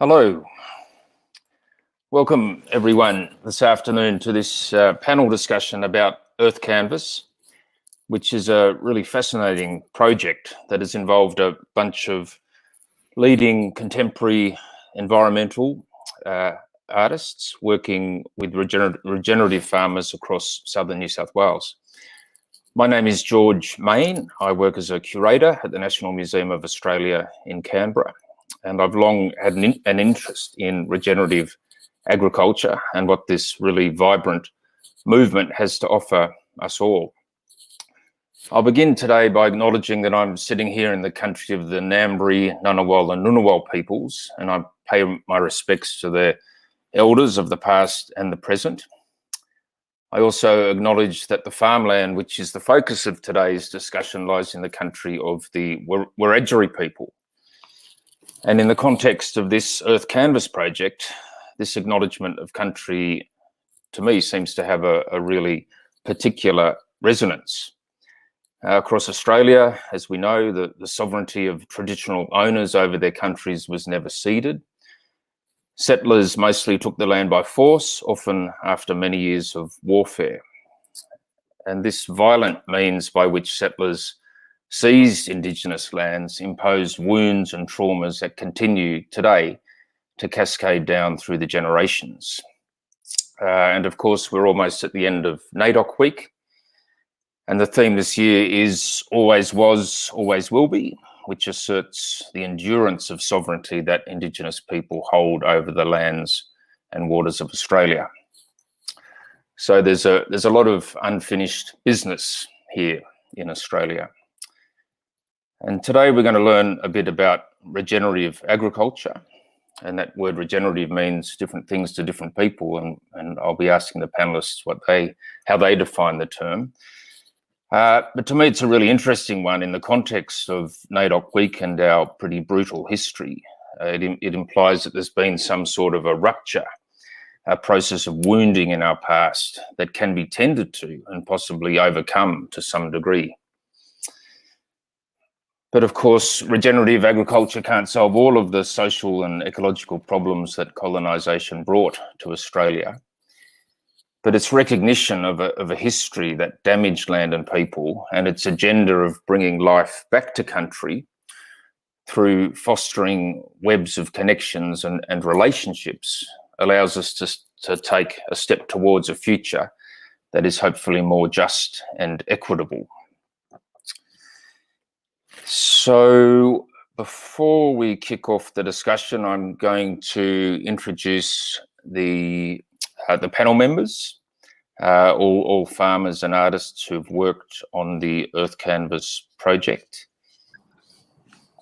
Hello. Welcome everyone this afternoon to this panel discussion about Earth Canvas, which is a really fascinating project that has involved a bunch of leading contemporary environmental artists working with regenerative farmers across southern New South Wales. My name is George Main. I work as a curator at the National Museum of Australia in Canberra, and I've long had an interest in regenerative agriculture and what this really vibrant movement has to offer us all. I'll begin today by acknowledging that I'm sitting here in the country of the Ngambri, Ngunnawal and Ngunnawal peoples, and I pay my respects to their elders of the past and the present. I also acknowledge that the farmland, which is the focus of today's discussion, lies in the country of the Wiradjuri people. And in the context of this Earth Canvas project, this acknowledgement of country, to me, seems to have a really particular resonance. Across Australia, as we know, the sovereignty of traditional owners over their countries was never ceded. Settlers mostly took the land by force, often after many years of warfare. And this violent means by which settlers seized Indigenous lands imposed wounds and traumas that continue today to cascade down through the generations. And of course, we're almost at the end of NAIDOC week. And the theme this year is Always Was, Always Will Be, which asserts the endurance of sovereignty that Indigenous people hold over the lands and waters of Australia. So there's a lot of unfinished business here in Australia. And today we're going to learn a bit about regenerative agriculture. And that word regenerative means different things to different people. And I'll be asking the panelists how they define the term. But to me, it's a really interesting one in the context of NAIDOC week and our pretty brutal history. It implies that there's been some sort of a rupture, a process of wounding in our past that can be tended to and possibly overcome to some degree. But of course, regenerative agriculture can't solve all of the social and ecological problems that colonisation brought to Australia. But its recognition of a history that damaged land and people, and its agenda of bringing life back to country through fostering webs of connections and relationships, allows us to take a step towards a future that is hopefully more just and equitable. So before we kick off the discussion, I'm going to introduce the panel members, all farmers and artists who've worked on the Earth Canvas project.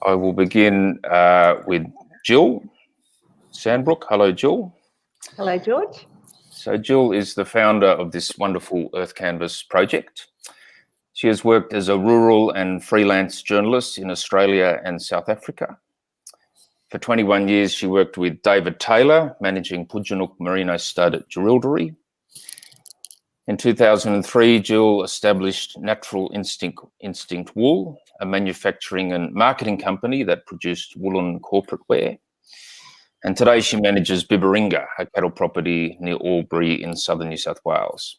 I will begin with Gill Sandbrook. Hello, Gill. Hello, George. So Gill is the founder of this wonderful Earth Canvas project. She has worked as a rural and freelance journalist in Australia and South Africa. For 21 years, she worked with David Taylor, managing Pujanook Merino Stud at Jerilderie. In 2003, Gill established Natural Instinct Wool, a manufacturing and marketing company that produced woolen corporate wear. And today she manages Bibaringa, a cattle property near Albury in southern New South Wales.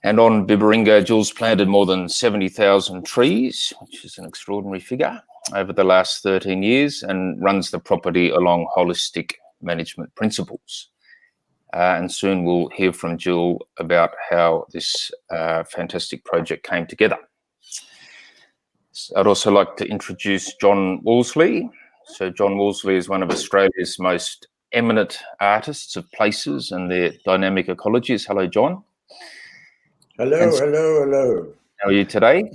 And on Bibaringa, Gill's planted more than 70,000 trees, which is an extraordinary figure, over the last 13 years, and runs the property along holistic management principles. And soon we'll hear from Gill about how this fantastic project came together. I'd also like to introduce John Wolseley. So John Wolseley is one of Australia's most eminent artists of places and their dynamic ecologies. Hello, John. Hello. How are you today?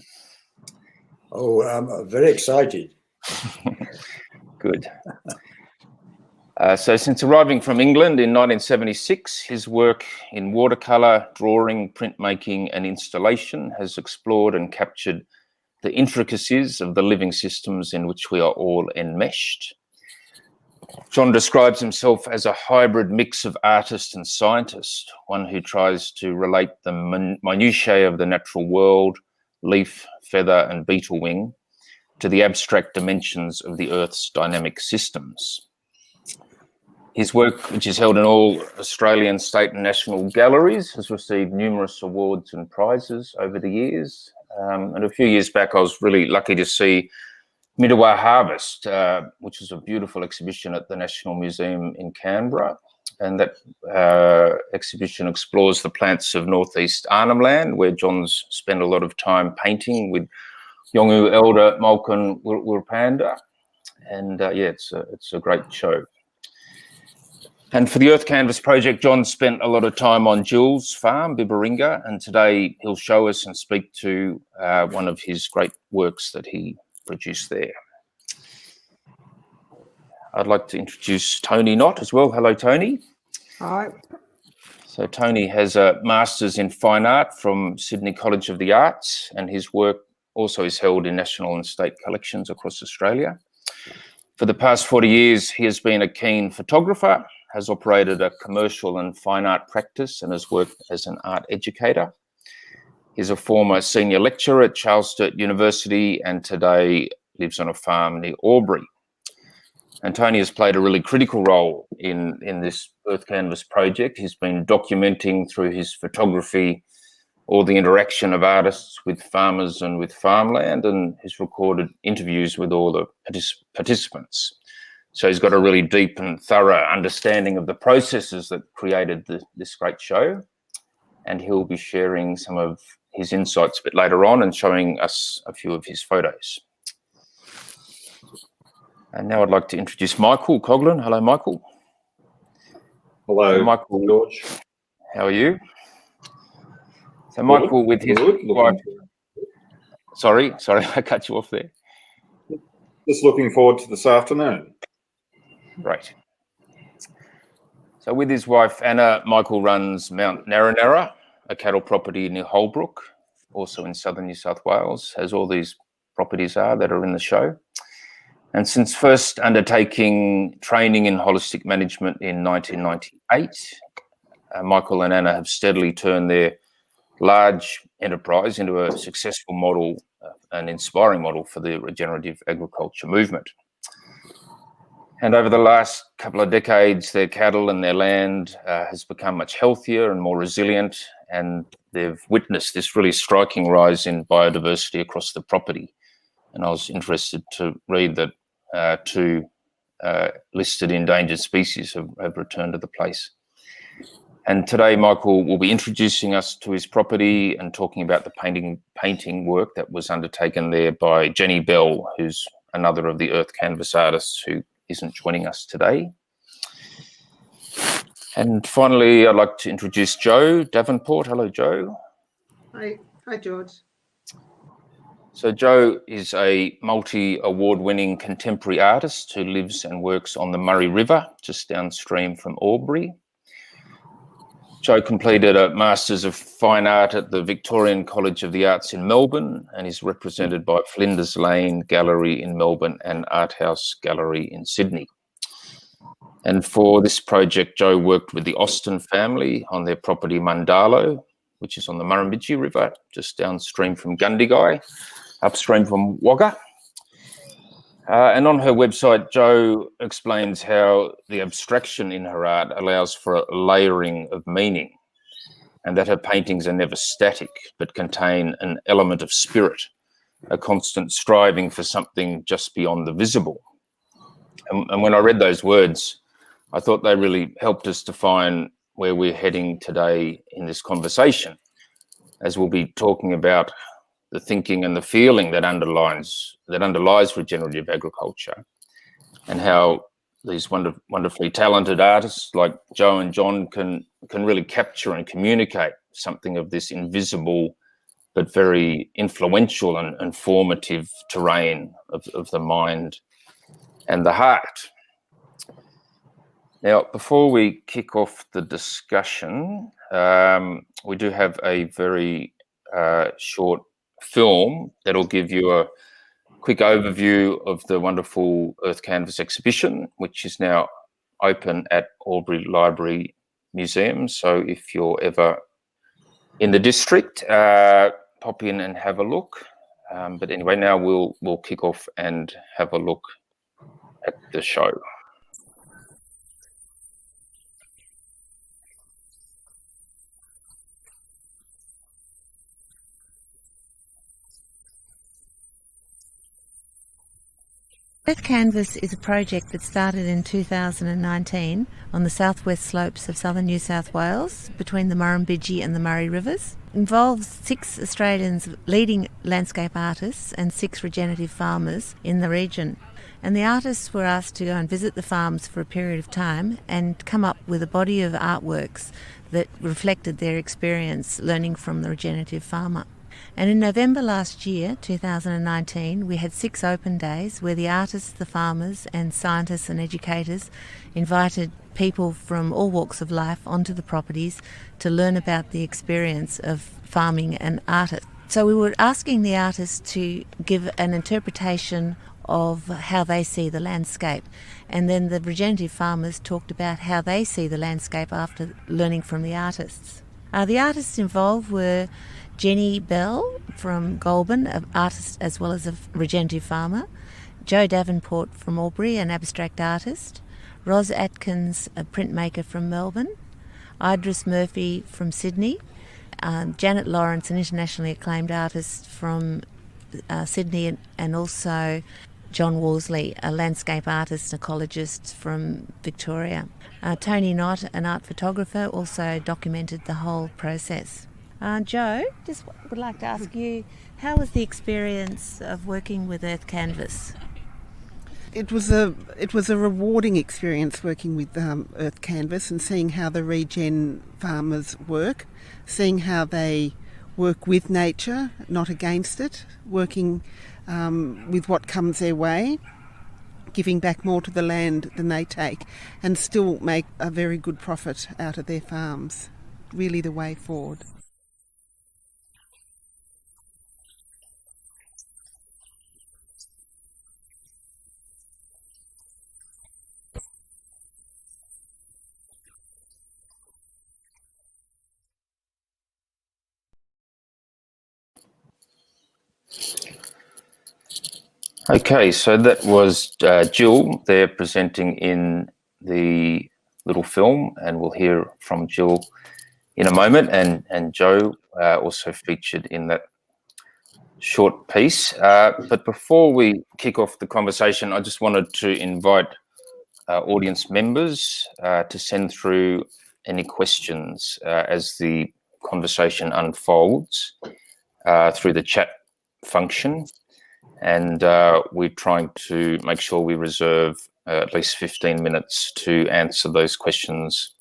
Oh, I'm very excited. Good. So since arriving from England in 1976, his work in watercolour, drawing, printmaking and installation has explored and captured the intricacies of the living systems in which we are all enmeshed. John describes himself as a hybrid mix of artist and scientist, one who tries to relate the minutiae of the natural world, leaf, feather and beetle wing, to the abstract dimensions of the Earth's dynamic systems. His work, which is held in all Australian, state and national galleries, has received numerous awards and prizes over the years. And a few years back, I was really lucky to see Midawar Harvest, which is a beautiful exhibition at the National Museum in Canberra. And that exhibition explores the plants of northeast Arnhem Land, where John's spent a lot of time painting with Yongu elder Malcolm Wirpanda. And yeah, it's a great show. And for the Earth Canvas project, John spent a lot of time on Gill's farm, Bibaringa, and today he'll show us and speak to one of his great works that he produced there. I'd like to introduce Tony Nott as well. Hello, Tony. Hi. So Tony has a Master's in Fine Art from Sydney College of the Arts, and his work also is held in national and state collections across Australia. For the past 40 years, he has been a keen photographer, has operated a commercial and fine art practice, and has worked as an art educator. He's a former senior lecturer at Charles Sturt University and today lives on a farm near Albury. And Tony has played a really critical role in this Earth Canvas project. He's been documenting through his photography all the interaction of artists with farmers and with farmland, and he's recorded interviews with all the participants. So he's got a really deep and thorough understanding of the processes that created this great show. And he'll be sharing some of his insights a bit later on and showing us a few of his photos. And now I'd like to introduce Michael Coughlin. Hello, Michael. Hello, so Michael, George. How are you? So Michael with his wife. Sorry, I cut you off there. Just looking forward to this afternoon. Great. So with his wife, Anna, Michael runs Mount Narranarra, a cattle property near Holbrook, also in southern New South Wales, as all these properties are that are in the show. And since first undertaking training in holistic management in 1998, Michael and Anna have steadily turned their large enterprise into a successful model, an inspiring model for the regenerative agriculture movement. And over the last couple of decades, their cattle and their land has become much healthier and more resilient, and they've witnessed this really striking rise in biodiversity across the property. And I was interested to read that two listed endangered species have returned to the place. And today, Michael will be introducing us to his property and talking about the painting work that was undertaken there by Jenny Bell, who's another of the Earth Canvas artists who isn't joining us today. And finally, I'd like to introduce Joe Davenport. Hello, Joe. Hi, George. So Joe is a multi-award-winning contemporary artist who lives and works on the Murray River, just downstream from Albury. Joe completed a Masters of Fine Art at the Victorian College of the Arts in Melbourne and is represented by Flinders Lane Gallery in Melbourne and Art House Gallery in Sydney. And for this project, Joe worked with the Austin family on their property Mundalo, which is on the Murrumbidgee River, just downstream from Gundagai, upstream from Wagga. And on her website, Jo explains how the abstraction in her art allows for a layering of meaning, and that her paintings are never static, but contain an element of spirit, a constant striving for something just beyond the visible. And when I read those words, I thought they really helped us define where we're heading today in this conversation, as we'll be talking about the thinking and the feeling that underlies regenerative agriculture, and how these wonderfully talented artists like Joe and John can really capture and communicate something of this invisible but very influential and formative terrain of the mind and the heart. Now, before we kick off the discussion, we do have a very short film that'll give you a quick overview of the wonderful Earth Canvas exhibition, which is now open at Albury Library Museum. So if you're ever in the district, pop in and have a look. But anyway, now we'll kick off and have a look at the show. Earth Canvas is a project that started in 2019 on the southwest slopes of southern New South Wales between the Murrumbidgee and the Murray Rivers. It involves 6 Australians leading landscape artists and 6 regenerative farmers in the region. And the artists were asked to go and visit the farms for a period of time and come up with a body of artworks that reflected their experience learning from the regenerative farmer. And in November last year, 2019, we had 6 open days where the artists, the farmers and scientists and educators invited people from all walks of life onto the properties to learn about the experience of farming and artists. So we were asking the artists to give an interpretation of how they see the landscape, and then the regenerative farmers talked about how they see the landscape after learning from the artists. The artists involved were Jenny Bell from Goulburn, an artist as well as a regenerative farmer, Joe Davenport from Albury, an abstract artist, Ros Atkins, a printmaker from Melbourne, Idris Murphy from Sydney, Janet Lawrence, an internationally acclaimed artist from Sydney, and also John Wolseley, a landscape artist, ecologist from Victoria. Tony Nott, an art photographer, also documented the whole process. Joe, just would like to ask you, how was the experience of working with Earth Canvas? It was a rewarding experience working with Earth Canvas and seeing how the regen farmers work, seeing how they work with nature, not against it, working with what comes their way, giving back more to the land than they take, and still make a very good profit out of their farms. Really the way forward. Okay, so that was Gill there presenting in the little film, and we'll hear from Gill in a moment, and Joe also featured in that short piece. But before we kick off the conversation, I just wanted to invite audience members to send through any questions as the conversation unfolds through the chat function. And we're trying to make sure we reserve at least 15 minutes to answer those questions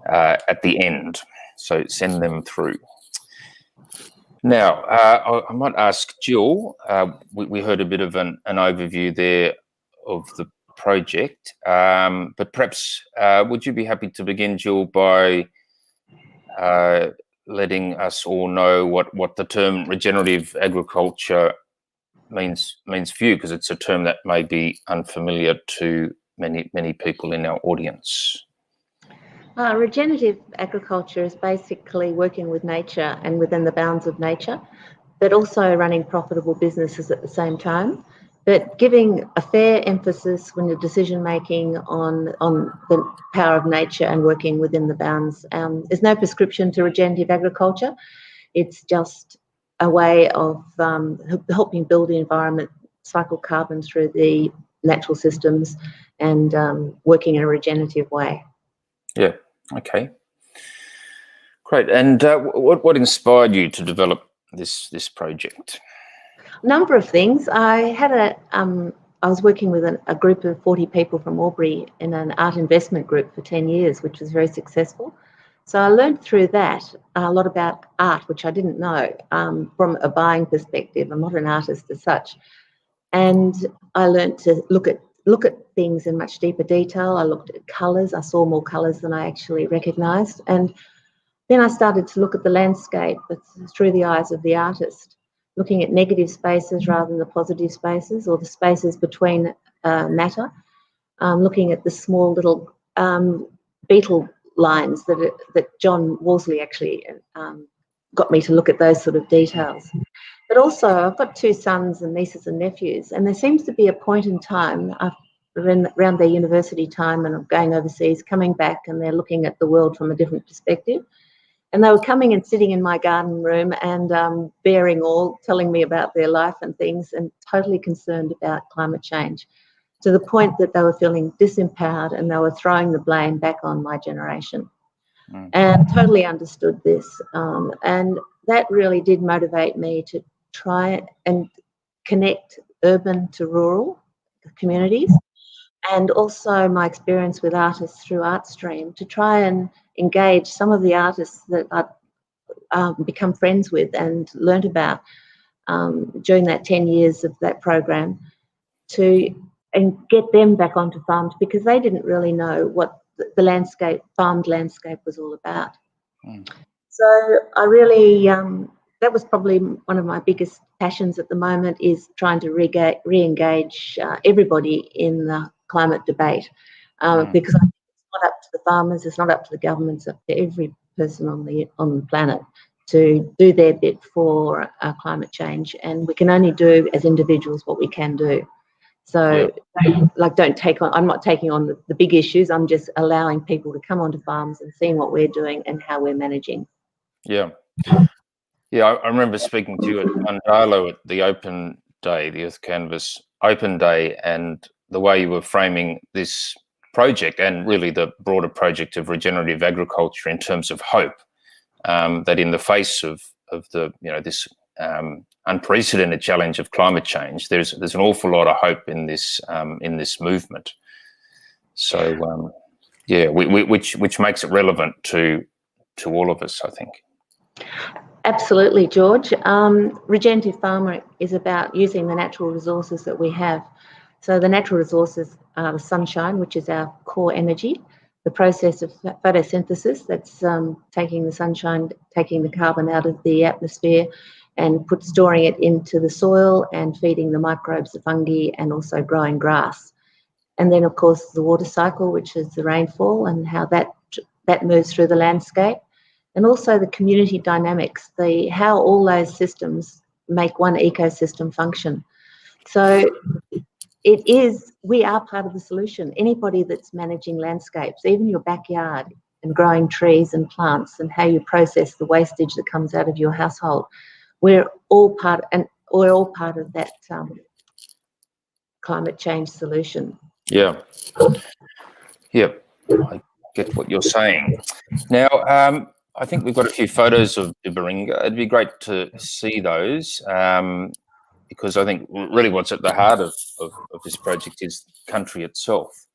at the end. So send them through. Now, I might ask Gill, we heard a bit of an overview there of the project, but perhaps would you be happy to begin, Gill, by letting us all know what the term regenerative agriculture means for you, because it's a term that may be unfamiliar to many people in our audience. Regenerative agriculture is basically working with nature and within the bounds of nature, but also running profitable businesses at the same time, but giving a fair emphasis when you're decision making on the power of nature and working within the bounds. There's no prescription to regenerative agriculture. It's just a way of helping build the environment, cycle carbon through the natural systems, and working in a regenerative way. Yeah, okay. Great. And what inspired you to develop this project? A number of things. I was working with a group of 40 people from Albury in an art investment group for 10 years, which was very successful. So I learned through that a lot about art, which I didn't know from a buying perspective. I'm not an artist as such. And I learned to look at things in much deeper detail. I looked at colours. I saw more colours than I actually recognised. And then I started to look at the landscape through the eyes of the artist, looking at negative spaces rather than the positive spaces, or the spaces between matter, looking at the small little beetle lines that John Wolseley actually got me to look at those sort of details. But also, I've got 2 sons and nieces and nephews, and there seems to be a point in time around their university time, and I'm going overseas, coming back, and they're looking at the world from a different perspective. And they were coming and sitting in my garden room and telling me about their life and things, and totally concerned about climate change. to the point that they were feeling disempowered and they were throwing the blame back on my generation. And totally understood this. And that really did motivate me to try and connect urban to rural communities, and also my experience with artists through ArtStream to try and engage some of the artists that I've become friends with and learnt about during that 10 years of that program, and get them back onto farms, because they didn't really know what the farmed landscape was all about. So I really, that was probably one of my biggest passions at the moment, is trying to re-engage everybody in the climate debate, because I think it's not up to the farmers, it's not up to the governments, it's up to every person on the planet to do their bit for climate change, and we can only do as individuals what we can do. So, don't take on, I'm not taking on the big issues, I'm just allowing people to come onto farms and seeing what we're doing and how we're managing. Yeah. Yeah, I remember speaking to you at Undalo at the open day, the Earth Canvas open day, and the way you were framing this project and really the broader project of regenerative agriculture in terms of hope, that in the face of the, this unprecedented challenge of climate change, there's an awful lot of hope in this movement. So which makes it relevant to all of us, I think. Absolutely, George. Regenerative farming is about using the natural resources that we have. So the natural resources are the sunshine, which is our core energy, the process of photosynthesis, that's taking the sunshine, taking the carbon out of the atmosphere and storing it into the soil and feeding the microbes, the fungi, and also growing grass. And then, of course, the water cycle, which is the rainfall and how that moves through the landscape. And also the community dynamics, how all those systems make one ecosystem function. So we are part of the solution. Anybody that's managing landscapes, even your backyard, and growing trees and plants, and how you process the wastage that comes out of your household, we're all part of that climate change solution. Yeah. I get what you're saying. Now, I think we've got a few photos of the Baringa. It'd be great to see those, because I think really what's at the heart of this project is the country itself.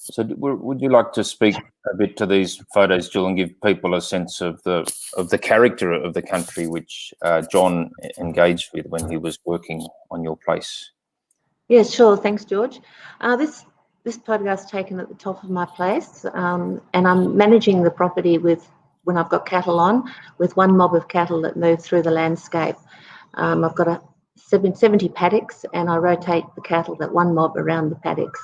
So would you like to speak a bit to these photos, Gill, and give people a sense of the character of the country which John engaged with when he was working on your place? Yes, sure. Thanks, George. This photograph's taken at the top of my place, and I'm managing the property when I've got cattle on, with one mob of cattle that move through the landscape. I've got 70 paddocks, and I rotate the cattle, that one mob, around the paddocks.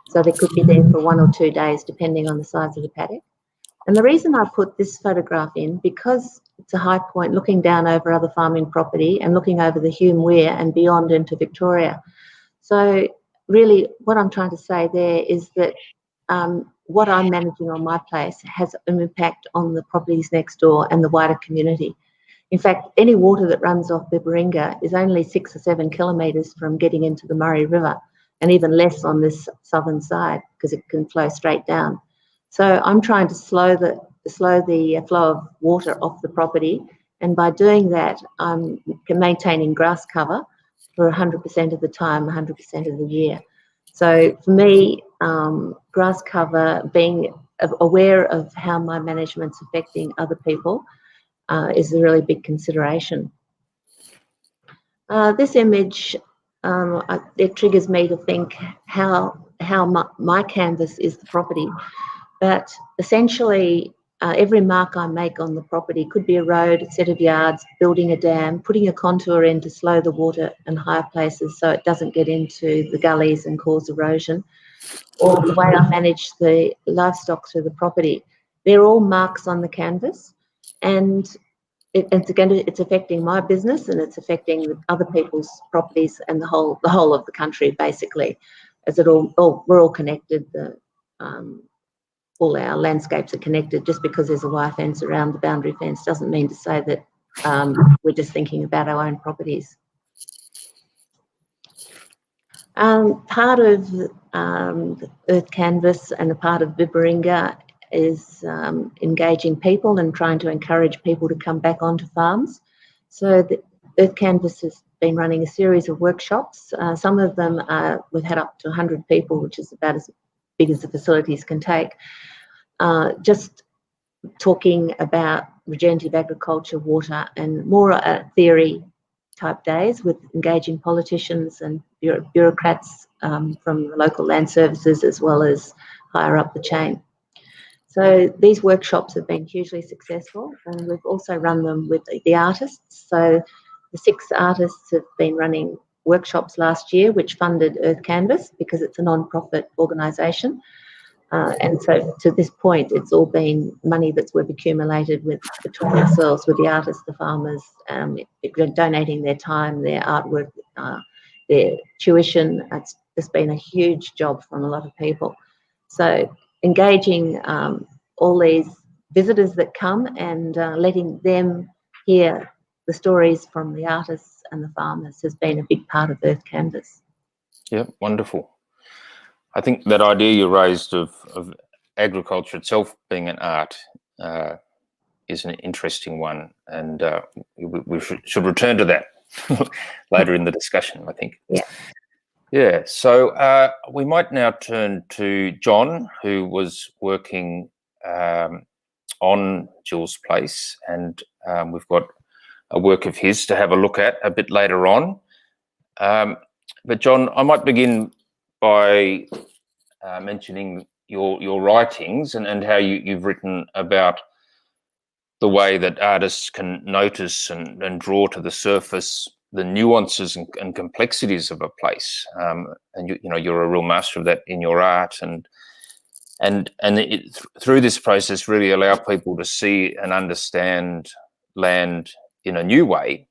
So they could be there for 1 or 2 days, depending on the size of the paddock. And the reason I put this photograph in, because it's a high point looking down over other farming property and looking over the Hume Weir and beyond into Victoria. So really what I'm trying to say there is that what I'm managing on my place has an impact on the properties next door and the wider community. In fact, any water that runs off the Baringa is only 6 or 7 kilometres from getting into the Murray River, and even less on this southern side because it can flow straight down. So I'm trying to slow the flow of water off the property, and by doing that, I'm maintaining grass cover for 100% of the time, 100% of the year. So for me, grass cover, being aware of how my management's affecting other people, is a really big consideration. This image, it triggers me to think how my canvas is the property. But essentially, every mark I make on the property could be a road, a set of yards, building a dam, putting a contour in to slow the water in higher places so it doesn't get into the gullies and cause erosion, or the way I manage the livestock through the property. They're all marks on the canvas, and it's affecting my business, and it's affecting other people's properties and the whole of the country, basically, as we're all connected. All our landscapes are connected. Just because there's a wire fence around the boundary fence doesn't mean to say that we're just thinking about our own properties. Part of Earth Canvas and a part of Bibberinga is engaging people and trying to encourage people to come back onto farms. So the Earth Canvas has been running a series of workshops. Some of them we've had up to 100 people, which is about as big as the facilities can take, just talking about regenerative agriculture, water, and more theory type days with engaging politicians and bureaucrats from the local land services as well as higher up the chain. So these workshops have been hugely successful, and we've also run them with the artists. So the 6 artists have been running workshops last year, which funded Earth Canvas because it's a non-profit organisation. And so to this point, it's all been money that's we've accumulated between ourselves, with the artists, the farmers, donating their time, their artwork, their tuition. It's just been a huge job from a lot of people. So engaging all these visitors that come and letting them hear the stories from the artists and the farmers has been a big part of Earth Canvas. Yeah, wonderful. I think that idea you raised of agriculture itself being an art is an interesting one, and we should return to that later in the discussion, I think. Yeah. Yeah, so we might now turn to John, who was working on Gill's place, and we've got a work of his to have a look at a bit later on. But John, I might begin by mentioning your writings and how you've written about the way that artists can notice and draw to the surface the nuances and complexities of a place, and you know you're a real master of that in your art, and through this process really allow people to see and understand land in a new way.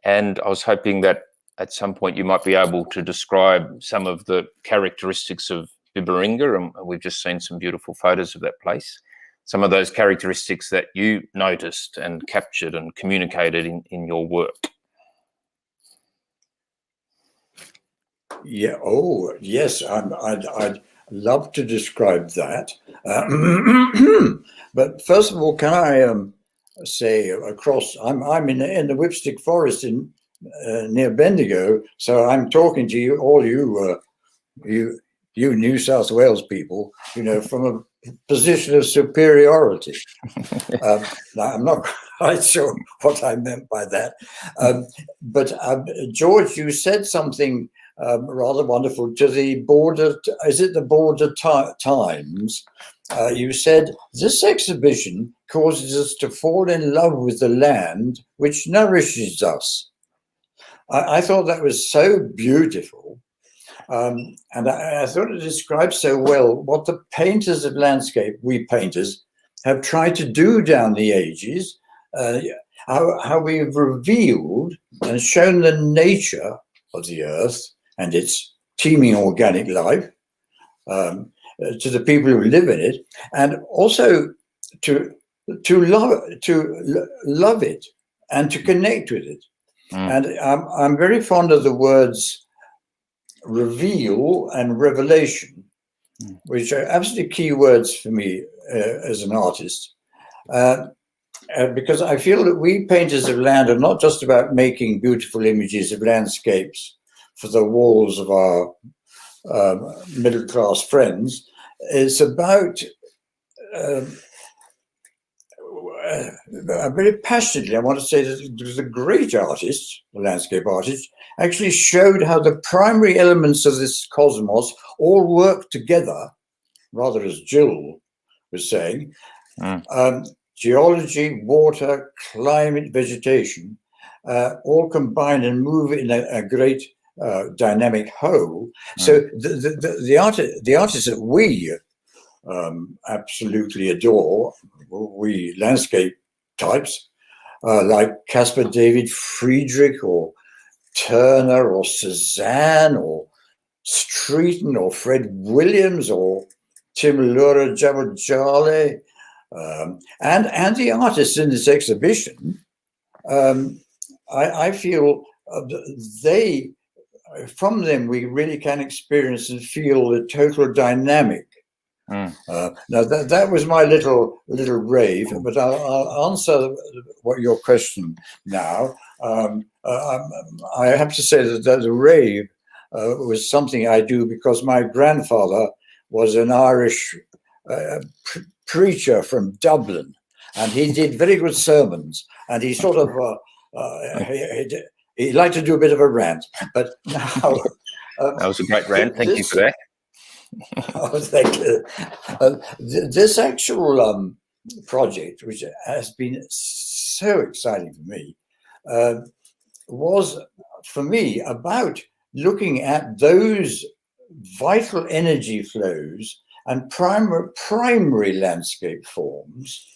And I was hoping that at some point you might be able to describe some of the characteristics of Bibberinga, and we've just seen some beautiful photos of that place. Some of those characteristics that you noticed and captured and communicated in your work. Yeah. Oh, yes. I'd love to describe that. But first of all, can I say across? I'm in the Whipstick Forest in near Bendigo, so I'm talking to you, all you New South Wales people, you know, from a position of superiority. I'm not quite sure what I meant by that, but George, you said something rather wonderful to the Border. Is it the Border Times? You said this exhibition causes us to fall in love with the land which nourishes us. I thought that was so beautiful. And I thought it describes so well what the painters of landscape, we painters, have tried to do down the ages, how we've revealed and shown the nature of the earth and its teeming organic life to the people who live in it, and also to love it and to connect with it. And I'm very fond of the words reveal and revelation, which are absolutely key words for me as an artist, because I feel that we painters of land are not just about making beautiful images of landscapes for the walls of our middle-class friends. It's about very passionately, I want to say that the great artists, the landscape artists, actually showed how the primary elements of this cosmos all work together, rather as Gill was saying. Geology, water, climate, vegetation, all combine and move in a great dynamic whole. So the artists that we absolutely adore, we landscape types, like Caspar David Friedrich or Turner or Cezanne or Streeton or Fred Williams or Tim Lura Jabajale, and the artists in this exhibition, I feel they from them we really can experience and feel the total dynamic. Now that was my little rave, but I'll answer what your question now. I have to say that the rave was something I do because my grandfather was an Irish preacher from Dublin, and he did very good sermons, and he sort of he liked to do a bit of a rant. But now that was a great rant. Thank you for that. Oh, thank you. This actual project, which has been so exciting for me, was for me about looking at those vital energy flows and primary landscape forms,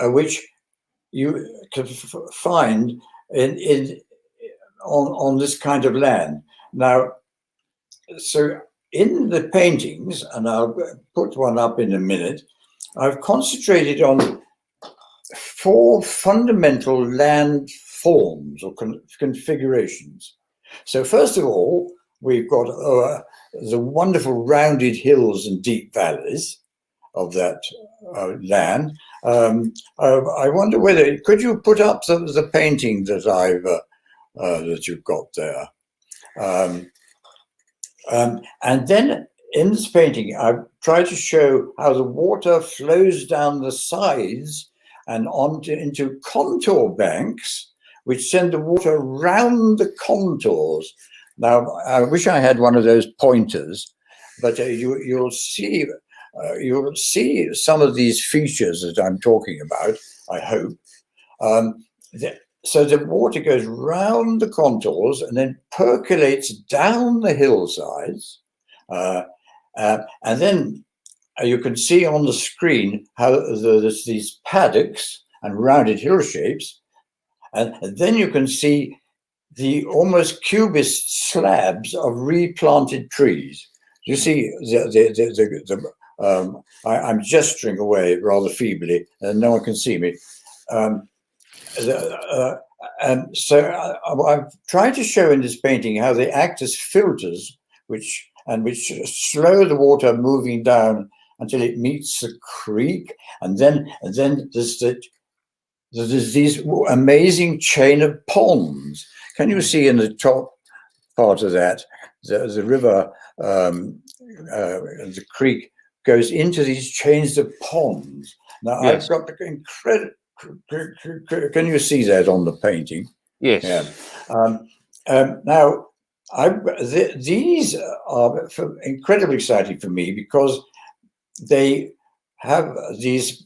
which you can find on this kind of land. Now, so in the paintings, and I'll put one up in a minute, I've concentrated on 4 fundamental land forms or configurations. So first of all, we've got the wonderful rounded hills and deep valleys of that land. I wonder whether, could you put up the painting that that you've got there? And then in this painting, I've tried to show how the water flows down the sides and into contour banks, which send the water round the contours. Now, I wish I had one of those pointers, but you'll see some of these features that I'm talking about, I hope. So the water goes round the contours and then percolates down the hillsides. And then you can see on the screen how there's these paddocks and rounded hill shapes. And then you can see the almost cubist slabs of replanted trees. You see, I'm gesturing away rather feebly, and no one can see me. And so I've tried to show in this painting how they act as filters, which slow the water moving down until it meets the creek, and then there's these amazing chain of ponds. Can you see in the top part of that the river, the creek goes into these chains of ponds? Now, yes. I've got the incredible. Can you see that on the painting? Yes. Yeah. Now, these are incredibly exciting for me because they have these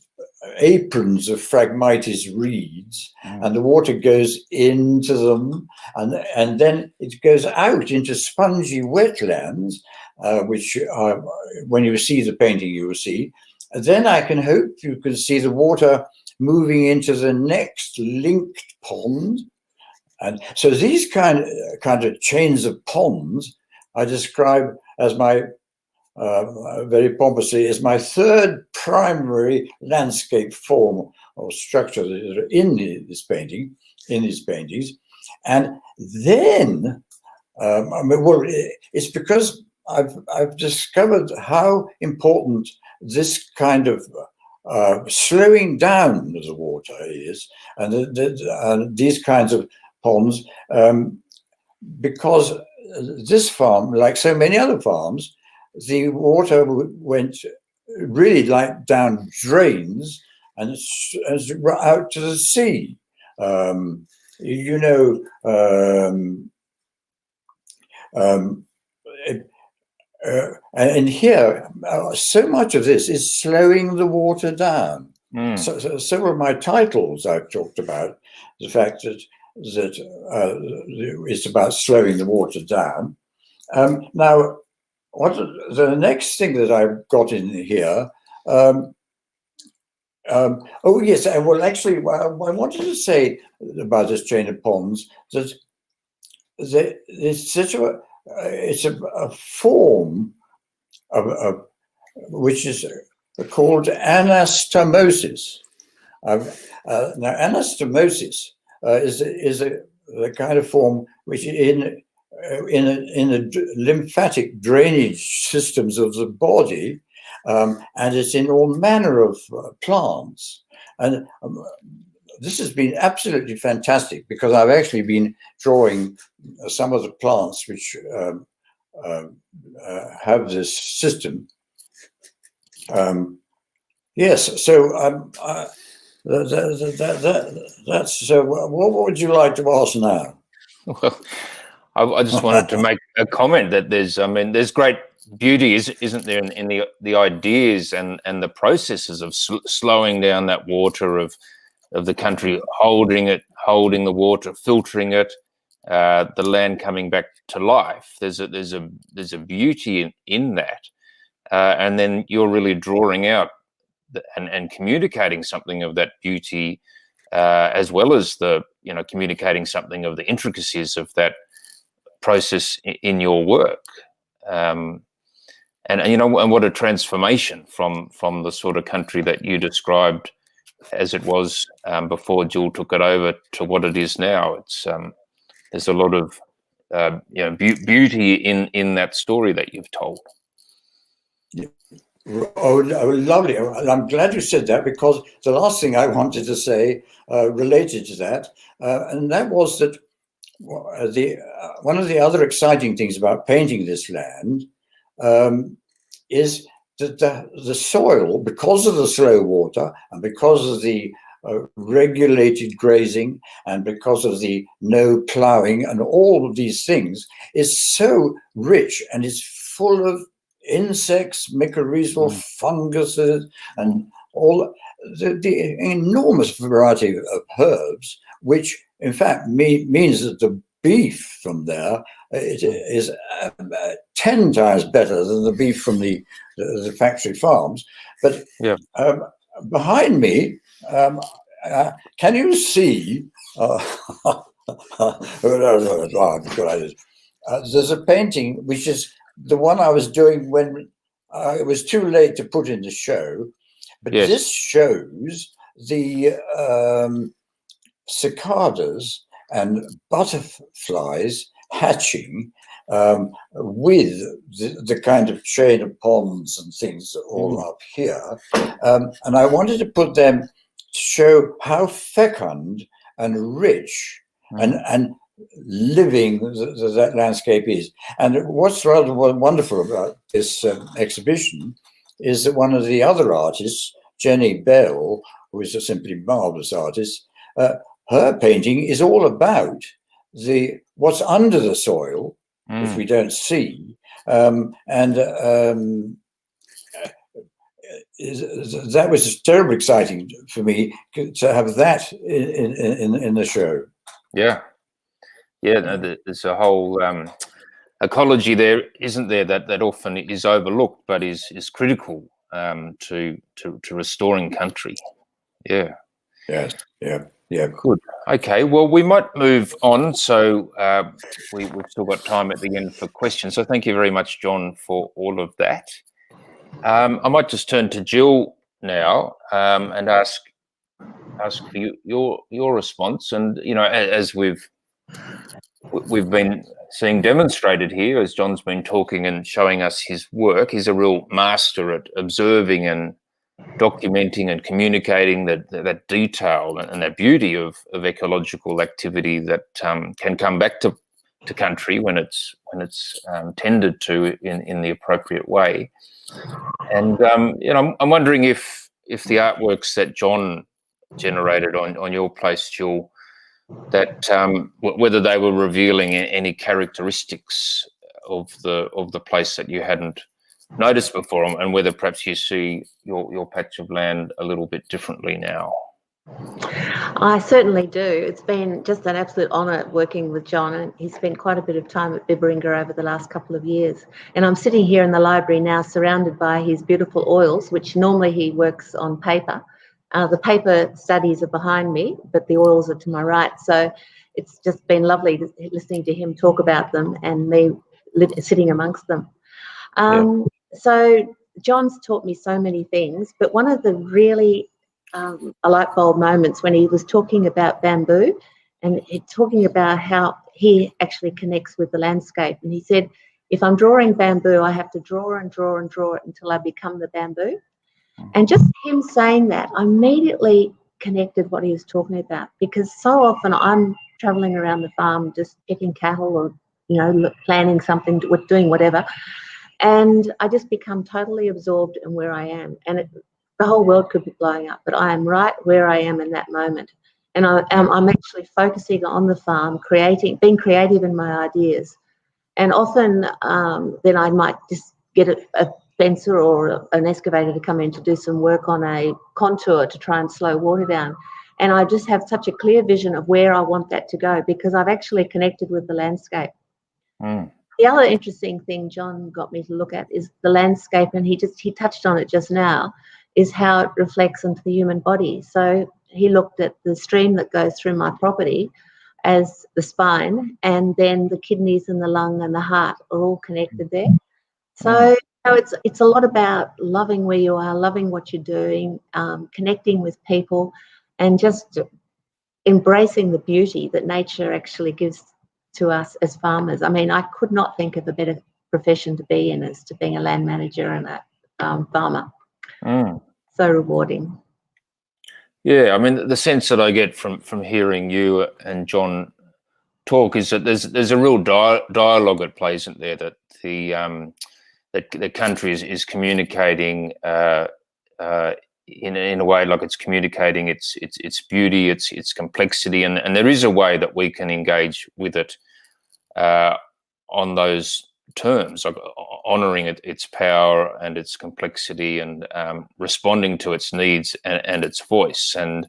aprons of Phragmites reeds, and the water goes into them, and then it goes out into spongy wetlands, which when you see the painting, you will see. And then I can hope you can see the water moving into the next linked pond. And so these kind of chains of ponds I describe as my, very pompously, as my third primary landscape form or structure that are in these paintings. And then, well, it's because I've discovered how important this kind of slowing down of the water is, and these kinds of ponds, because this farm, like so many other farms, the water went really like down drains and out to the sea. And here, so much of this is slowing the water down. So several of my titles I've talked about the fact that it's about slowing the water down. Now, the next thing that I've got in here, oh yes, well actually, I wanted to say about this chain of ponds that it's a form of which is called anastomosis. Now, anastomosis is a kind of form which in in a lymphatic drainage systems of the body, and it's in all manner of plants. And this has been absolutely fantastic, because I've actually been drawing some of the plants which have this system. Yes, so that's what would you like to ask now? Well, I just wanted to make a comment that there's great beauty, isn't there, in the ideas and the processes of slowing down that water of the country, holding the water, filtering it, the land coming back to life. There's a beauty in that, and then you're really drawing out and communicating something of that beauty, as well as communicating something of the intricacies of that process in your work. And what a transformation from the sort of country that you described as it was before Gill took it over to what it is now. It's there's a lot of beauty in that story that you've told. Oh, lovely. I'm glad you said that, because the last thing I wanted to say related to that, and that was that one of the other exciting things about painting this land is that the soil, because of the slow water and because of the regulated grazing and because of the no ploughing and all of these things, is so rich and is full of insects, mycorrhizal funguses, and all the enormous variety of herbs, which in fact means that the beef from there is 10 times better than the beef from the factory farms. But behind me, can you see? There's a painting which is the one I was doing when it was too late to put in the show, but this shows the cicadas and butterflies hatching with the kind of chain of ponds and things all up here. And I wanted to put them to show how fecund and rich and living that landscape is. And what's rather wonderful about this exhibition is that one of the other artists, Jenny Bell, who is a simply marvelous artist, her painting is all about what's under the soil, which we don't see, that was terribly exciting for me to have that in the show. There's a whole ecology there, isn't there, that often is overlooked but is critical to restoring country. Good. Okay, well, we might move on. So we've still got time at the end for questions. So thank you very much, John, for all of that. I might just turn to Gill now and ask for your response. And as we've been seeing demonstrated here, as John's been talking and showing us his work, he's a real master at observing and documenting and communicating that detail and that beauty of ecological activity that can come back to country when it's tended to in the appropriate way. And I'm wondering if the artworks that John generated on your place, Gill, that whether they were revealing any characteristics of the place that you hadn't noticed before, and whether perhaps you see your patch of land a little bit differently now. I certainly do. It's been just an absolute honour working with John, and he's spent quite a bit of time at Bibberinga over the last couple of years. And I'm sitting here in the library now surrounded by his beautiful oils, which normally he works on paper. The paper studies are behind me, but the oils are to my right. So it's just been lovely listening to him talk about them and me sitting amongst them. So John's taught me so many things, but one of the really a light bulb moments when he was talking about bamboo and talking about how he actually connects with the landscape. And he said, if I'm drawing bamboo, I have to draw and draw and draw it until I become the bamboo. And just him saying that, I immediately connected what he was talking about, because so often I'm traveling around the farm just picking cattle or, you know, planning something, doing whatever, and I just become totally absorbed in where I am, and the whole world could be blowing up, but I am right where I am in that moment, and I'm actually focusing on the farm, being creative in my ideas. And often then I might just get a fencer or an excavator to come in to do some work on a contour to try and slow water down. And I just have such a clear vision of where I want that to go, because I've actually connected with the landscape. Mm. The other interesting thing John got me to look at is the landscape, and he touched on it just now, is how it reflects into the human body. So he looked at the stream that goes through my property as the spine, and then the kidneys and the lung and the heart are all connected there. So it's a lot about loving where you are, loving what you're doing, connecting with people, and just embracing the beauty that nature actually gives to us as farmers. I mean, I could not think of a better profession to be in as to being a land manager and a farmer. So rewarding. Yeah, I mean, the sense that I get from hearing you and John talk is that there's a real dialogue at play, isn't there? That the country is communicating in a way like it's communicating its beauty, its complexity, and there is a way that we can engage with it on those terms, like honouring its power and its complexity, and responding to its needs and its voice, and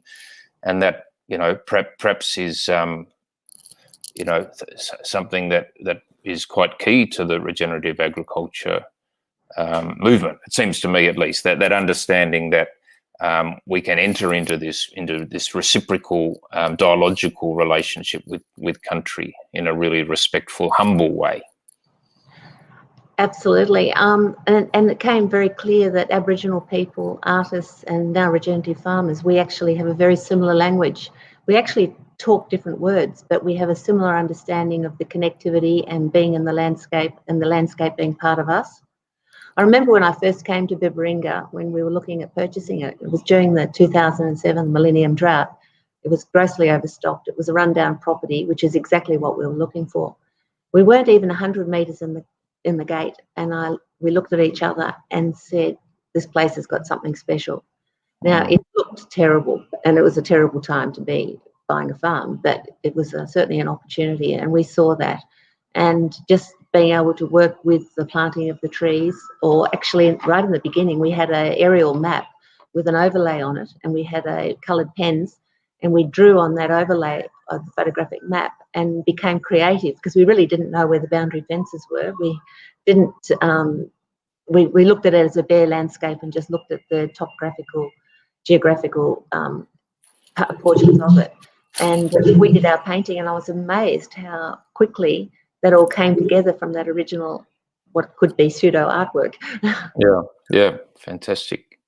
that, you know, perhaps is something that is quite key to the regenerative agriculture movement. It seems to me, at least, that understanding that we can enter into this reciprocal dialogical relationship with country in a really respectful, humble way. Absolutely. And it became very clear that Aboriginal people, artists, and now regenerative farmers, we actually have a very similar language. We actually talk different words, but we have a similar understanding of the connectivity and being in the landscape, and the landscape being part of us. I remember when I first came to Bibaringa, when we were looking at purchasing it, it was during the 2007 Millennium Drought. It was grossly overstocked. It was a rundown property, which is exactly what we were looking for. We weren't even 100 metres in the gate, and we looked at each other and said, this place has got something special. Now, it looked terrible, and it was a terrible time to be buying a farm, but it was certainly an opportunity, and we saw that. And just being able to work with the planting of the trees, or actually right in the beginning, we had an aerial map with an overlay on it, and we had coloured pens, and we drew on that overlay of the photographic map and became creative, because we really didn't know where the boundary fences were. We didn't, we looked at it as a bare landscape and just looked at the geographical portions of it. And we did our painting, and I was amazed how quickly that all came together from that original, what could be pseudo artwork. Yeah, fantastic.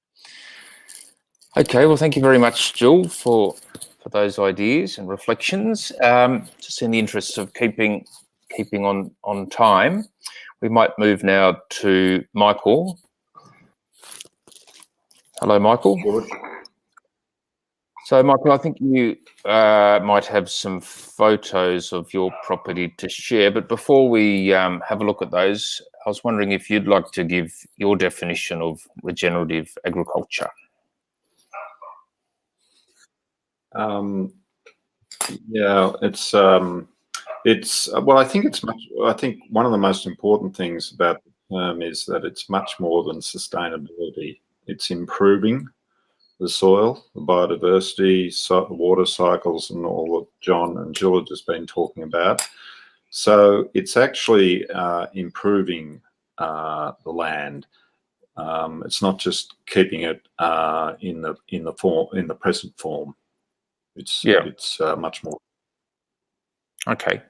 Okay, well, thank you very much, Gill, for those ideas and reflections. Just in the interests of keeping on time, we might move now to Michael. Hello, Michael. George. So, Michael, I think you might have some photos of your property to share, but before we have a look at those, I was wondering if you'd like to give your definition of regenerative agriculture. Yeah, it's well, I think one of the most important things about the term is that it's much more than sustainability. It's improving the soil, the biodiversity, water cycles, and all that John and Gill have just been talking about. So it's actually improving the land. It's not just keeping it in the present form. It's much more. Okay,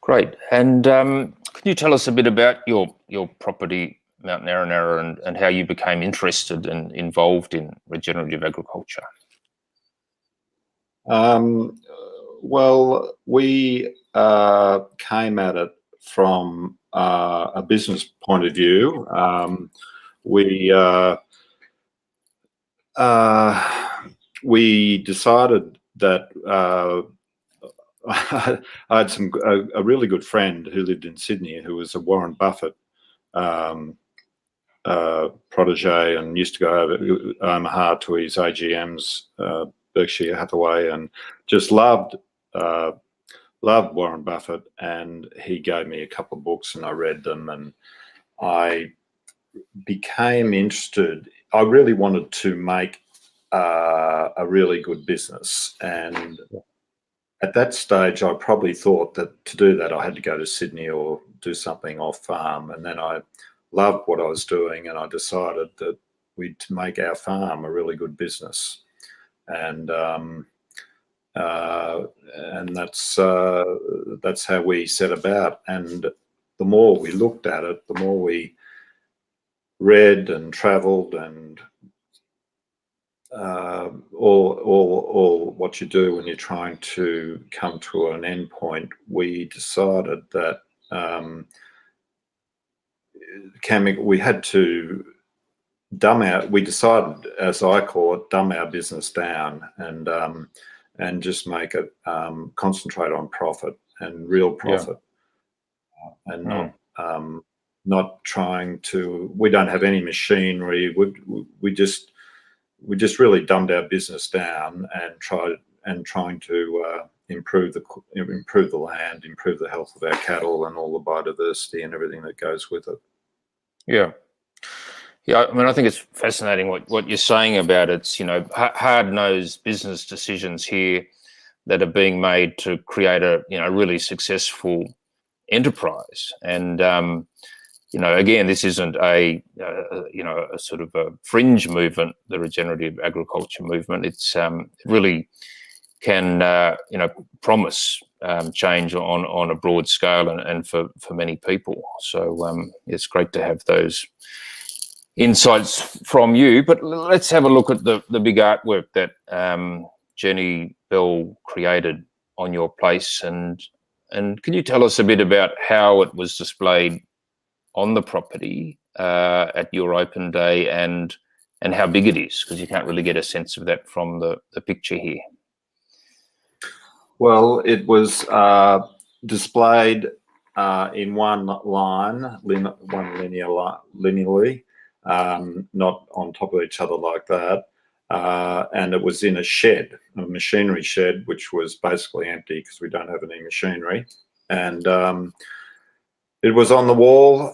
great. And can you tell us a bit about your property, Mount Narranarra, and how you became interested and involved in regenerative agriculture? Well, we came at it from a business point of view. We decided that I had a really good friend who lived in Sydney, who was a Warren Buffett protege, and used to go over to Omaha to his AGMs, Berkshire Hathaway, and just loved Warren Buffett. And he gave me a couple of books, and I read them, and I became interested. I really wanted to make a really good business, and at that stage I probably thought that to do that I had to go to Sydney or do something off farm. And then I loved what I was doing, and I decided that we'd make our farm a really good business. And that's how we set about. And the more we looked at it, the more we read and travelled, and all what you do when you're trying to come to an end point, we decided that we had to we decided, as I call it, dumb our business down, and just make it concentrate on profit and real profit, and not trying to. We don't have any machinery. We just really dumbed our business down and trying to improve the land, improve the health of our cattle, and all the biodiversity and everything that goes with it. Yeah. I mean, I think it's fascinating what you're saying about it's, hard-nosed business decisions here that are being made to create a, really successful enterprise. And, again, this isn't a sort of a fringe movement, the regenerative agriculture movement. It's it really can, promise change on a broad scale and for many people. So it's great to have those insights from you. But let's have a look at the big artwork that Jenny Bell created on your place, and can you tell us a bit about how it was displayed on the property at your open day, and how big it is, because you can't really get a sense of that from the picture here. Well, it was displayed in one line, linearly, not on top of each other like that. And it was in a shed, a machinery shed, which was basically empty because we don't have any machinery. And it was on the wall,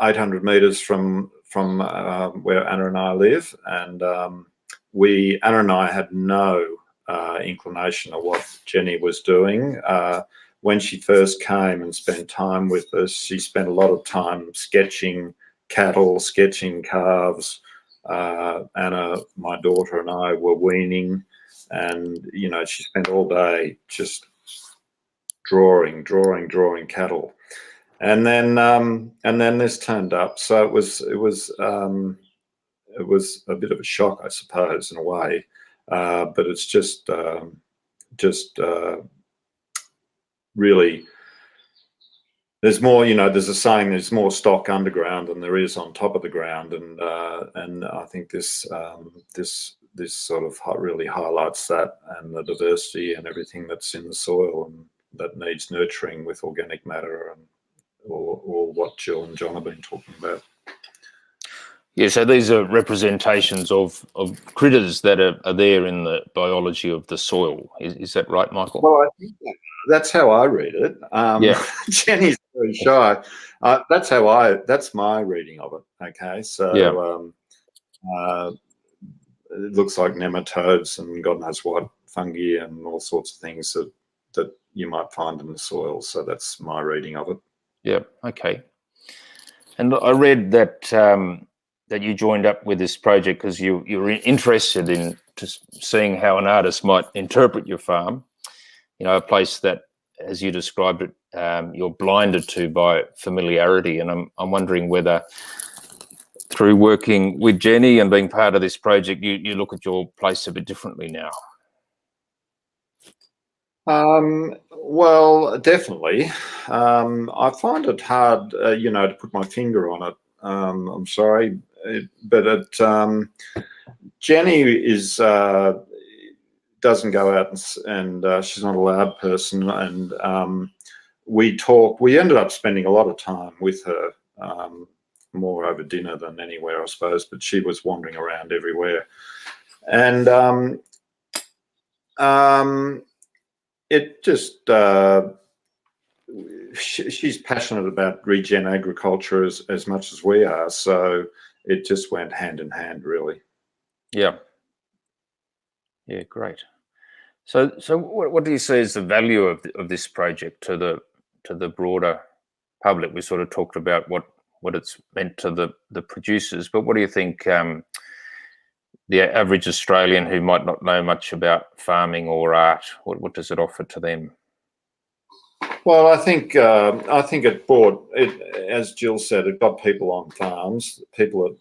800 metres from where Anna and I live. And Anna and I had no inclination of what Jenny was doing. When she first came and spent time with us, she spent a lot of time sketching cattle, sketching calves. Anna, my daughter, and I were weaning, and she spent all day just drawing cattle. And then this turned up. So it was a bit of a shock, I suppose, in a way. But it's just really, there's more. There's a saying: there's more stock underground than there is on top of the ground, and I think this sort of really highlights that, and the diversity and everything that's in the soil and that needs nurturing with organic matter, and or what Gill and John have been talking about. Yeah, so these are representations of critters that are there in the biology of the soil. Is that right, Michael? Well, I think that's how I read it. Yeah. Jenny's very shy. That's my reading of it. Okay, so it looks like nematodes and God knows what, fungi and all sorts of things that you might find in the soil. So that's my reading of it. Yeah. Okay. And I read that that you joined up with this project because you were interested in just seeing how an artist might interpret your farm. A place that, as you described it, you're blinded to by familiarity. And I'm wondering whether, through working with Jenny and being part of this project, you look at your place a bit differently now. Well, definitely. I find it hard, to put my finger on it. I'm sorry, but Jenny is doesn't go out and she's not a loud person, and we talk. We ended up spending a lot of time with her, more over dinner than anywhere, I suppose. But she was wandering around everywhere, and it just she's passionate about regen agriculture as much as we are, so it just went hand in hand, really. Yeah. Yeah, great. So what do you see as the value of this project to the broader public? We sort of talked about what it's meant to the producers, but what do you think the average Australian who might not know much about farming or art, what does it offer to them? Well, I think it brought it, as Gill said, it got people on farms. People that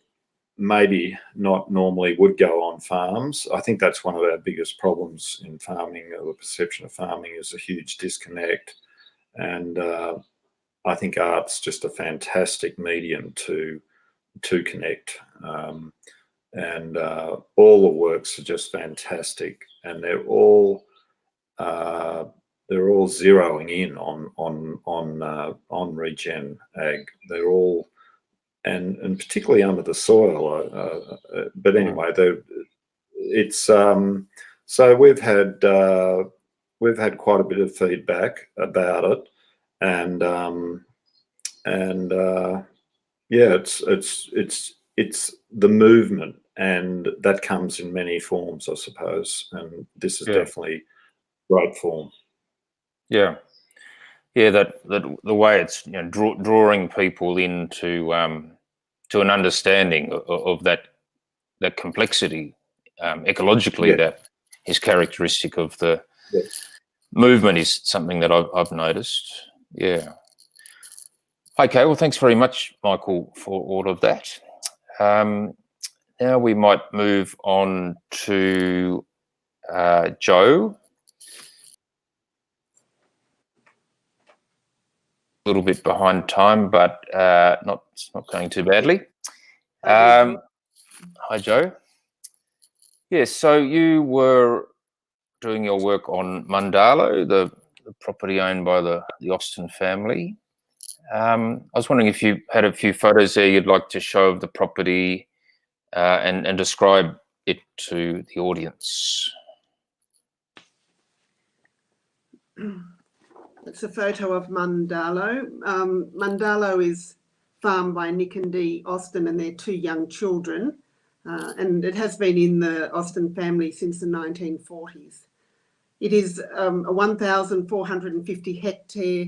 maybe not normally would go on farms. I think that's one of our biggest problems in farming. The perception of farming is a huge disconnect, and I think art's just a fantastic medium to connect. And all the works are just fantastic, and they're all zeroing in on regen ag. They're all and particularly under the soil. But anyway, it's so we've had quite a bit of feedback about it, and yeah, it's the movement, and that comes in many forms, I suppose, and this is definitely great form. Yeah, that the way it's drawing people into to an understanding of that complexity ecologically that is characteristic of the movement is something that I've noticed. Yeah. Okay, well, thanks very much, Michael, for all of that. Now we might move on to Joe. A little bit behind time, but not going too badly. Hi, Joe. Yes, so you were doing your work on Mundalo, the property owned by the Austin family. I was wondering if you had a few photos there you'd like to show of the property and describe it to the audience. It's a photo of Mundalo. Mundalo is farmed by Nick and Dee Austin and their two young children, and it has been in the Austin family since the 1940s. It is a 1,450 hectare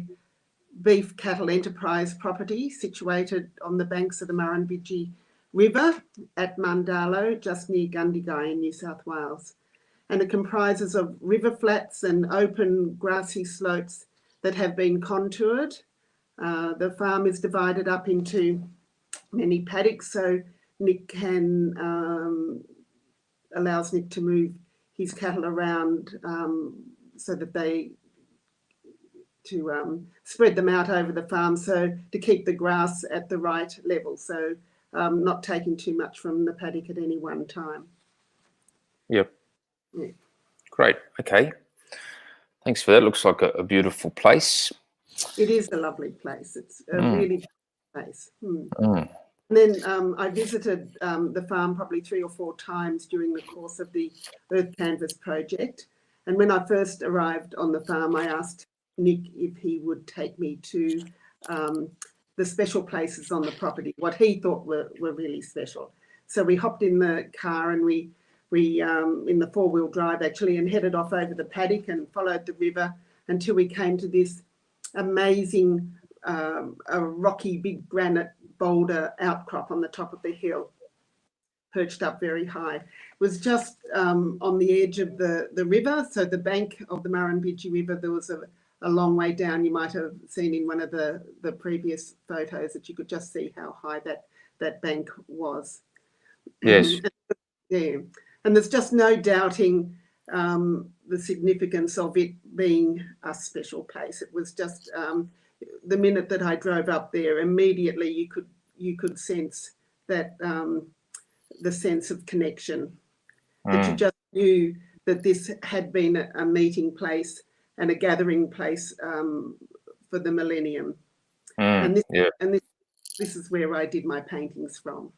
beef cattle enterprise property situated on the banks of the Murrumbidgee River at Mundalo, just near Gundagai in New South Wales. And it comprises of river flats and open grassy slopes that have been contoured. The farm is divided up into many paddocks, so Nick allows Nick to move his cattle around so that to spread them out over the farm, so to keep the grass at the right level, so not taking too much from the paddock at any one time. Yep. Yeah. Great. Okay. Thanks for that. Looks like a beautiful place. It is a lovely place. It's a really beautiful place. And then I visited the farm probably 3 or 4 times during the course of the Earth Canvas project. And when I first arrived on the farm, I asked Nick if he would take me to the special places on the property, what he thought were really special. So we hopped in the car and we in the 4-wheel drive actually, and headed off over the paddock and followed the river until we came to this amazing a rocky big granite boulder outcrop on the top of the hill, perched up very high. It was just on the edge of the river, so the bank of the Murrumbidgee River, there was a long way down. You might have seen in one of the previous photos that you could just see how high that bank was. Yes. Yeah. And there's just no doubting the significance of it being a special place. It was just the minute that I drove up there, immediately you could sense that the sense of connection, that you just knew that this had been a meeting place and a gathering place for the millennium. And this is where I did my paintings from.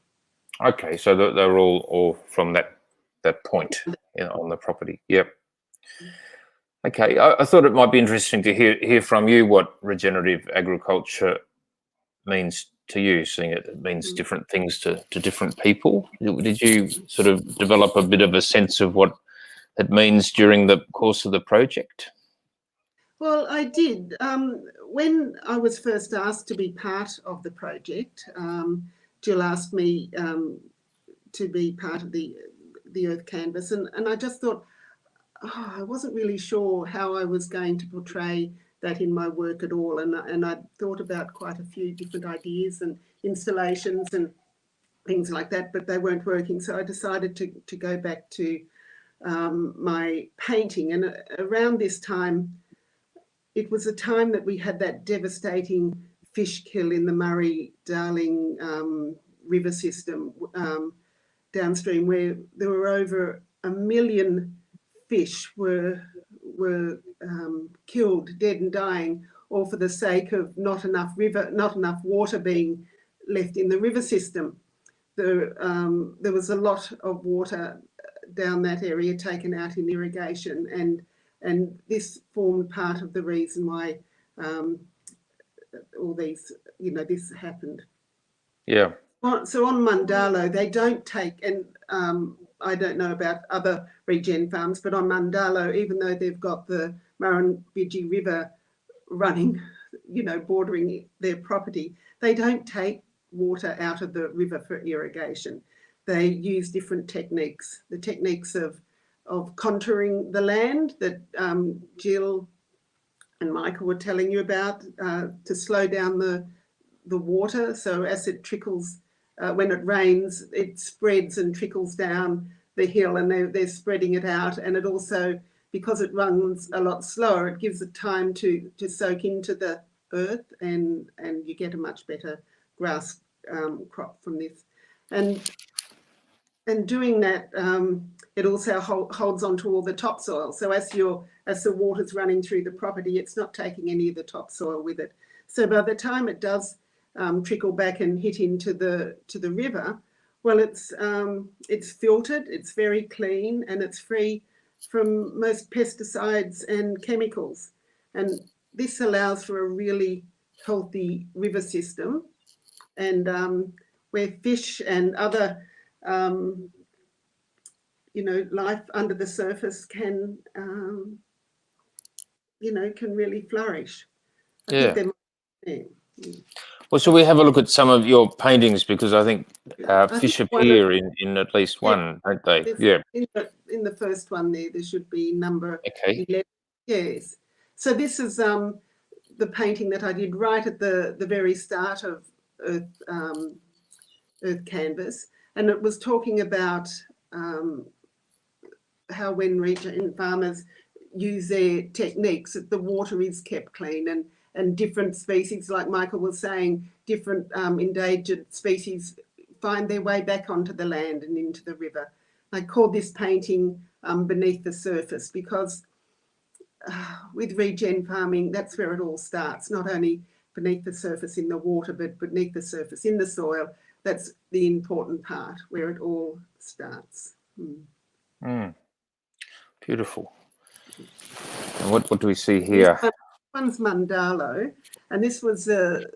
Okay, so they're all from that point on the property. Yep. Okay, I thought it might be interesting to hear from you what regenerative agriculture means to you, seeing it means different things to different people. Did you sort of develop a bit of a sense of what it means during the course of the project? Well, I did. When I was first asked to be part of the project, Gill asked me to be part of the Earth Canvas, and I just thought, I wasn't really sure how I was going to portray that in my work at all, and I thought about quite a few different ideas and installations and things like that, but they weren't working, so I decided to go back to my painting. And around this time, it was a time that we had that devastating fish kill in the Murray-Darling river system downstream, where there were over 1 million fish were killed, dead and dying, all for the sake of not enough water being left in the river system. There was a lot of water down that area taken out in irrigation, and this formed part of the reason why all these, this happened. Yeah. So on Mundalo, they don't take, and I don't know about other regen farms, but on Mundalo, even though they've got the Murrumbidgee River running, bordering their property, they don't take water out of the river for irrigation. They use different techniques, the techniques of contouring the land that Gill and Michael were telling you about, to slow down the water. So as it trickles, when it rains, it spreads and trickles down the hill, and they're spreading it out. And it also, because it runs a lot slower, it gives it time to soak into the earth, and you get a much better grass crop from this. And doing that, it also holds onto all the topsoil. So as the water's running through the property, it's not taking any of the topsoil with it. So by the time it does trickle back and hit into the river, well, it's filtered, it's very clean, and it's free from most pesticides and chemicals. And this allows for a really healthy river system, and where fish and other life under the surface can really flourish. Yeah. Well, shall we have a look at some of your paintings, because I think fish appear in at least one, don't they? Yeah. In the first one there should be number 11. Yes. So this is the painting that I did right at the very start of Earth Canvas, and it was talking about how when regen farmers use their techniques, that the water is kept clean, and different species, like Michael was saying, different endangered species find their way back onto the land and into the river. I called this painting Beneath the Surface, because with regen farming, that's where it all starts, not only beneath the surface in the water, but beneath the surface in the soil. That's the important part, where it all starts. Beautiful. And what do we see here? This one's Mundalo, and this was the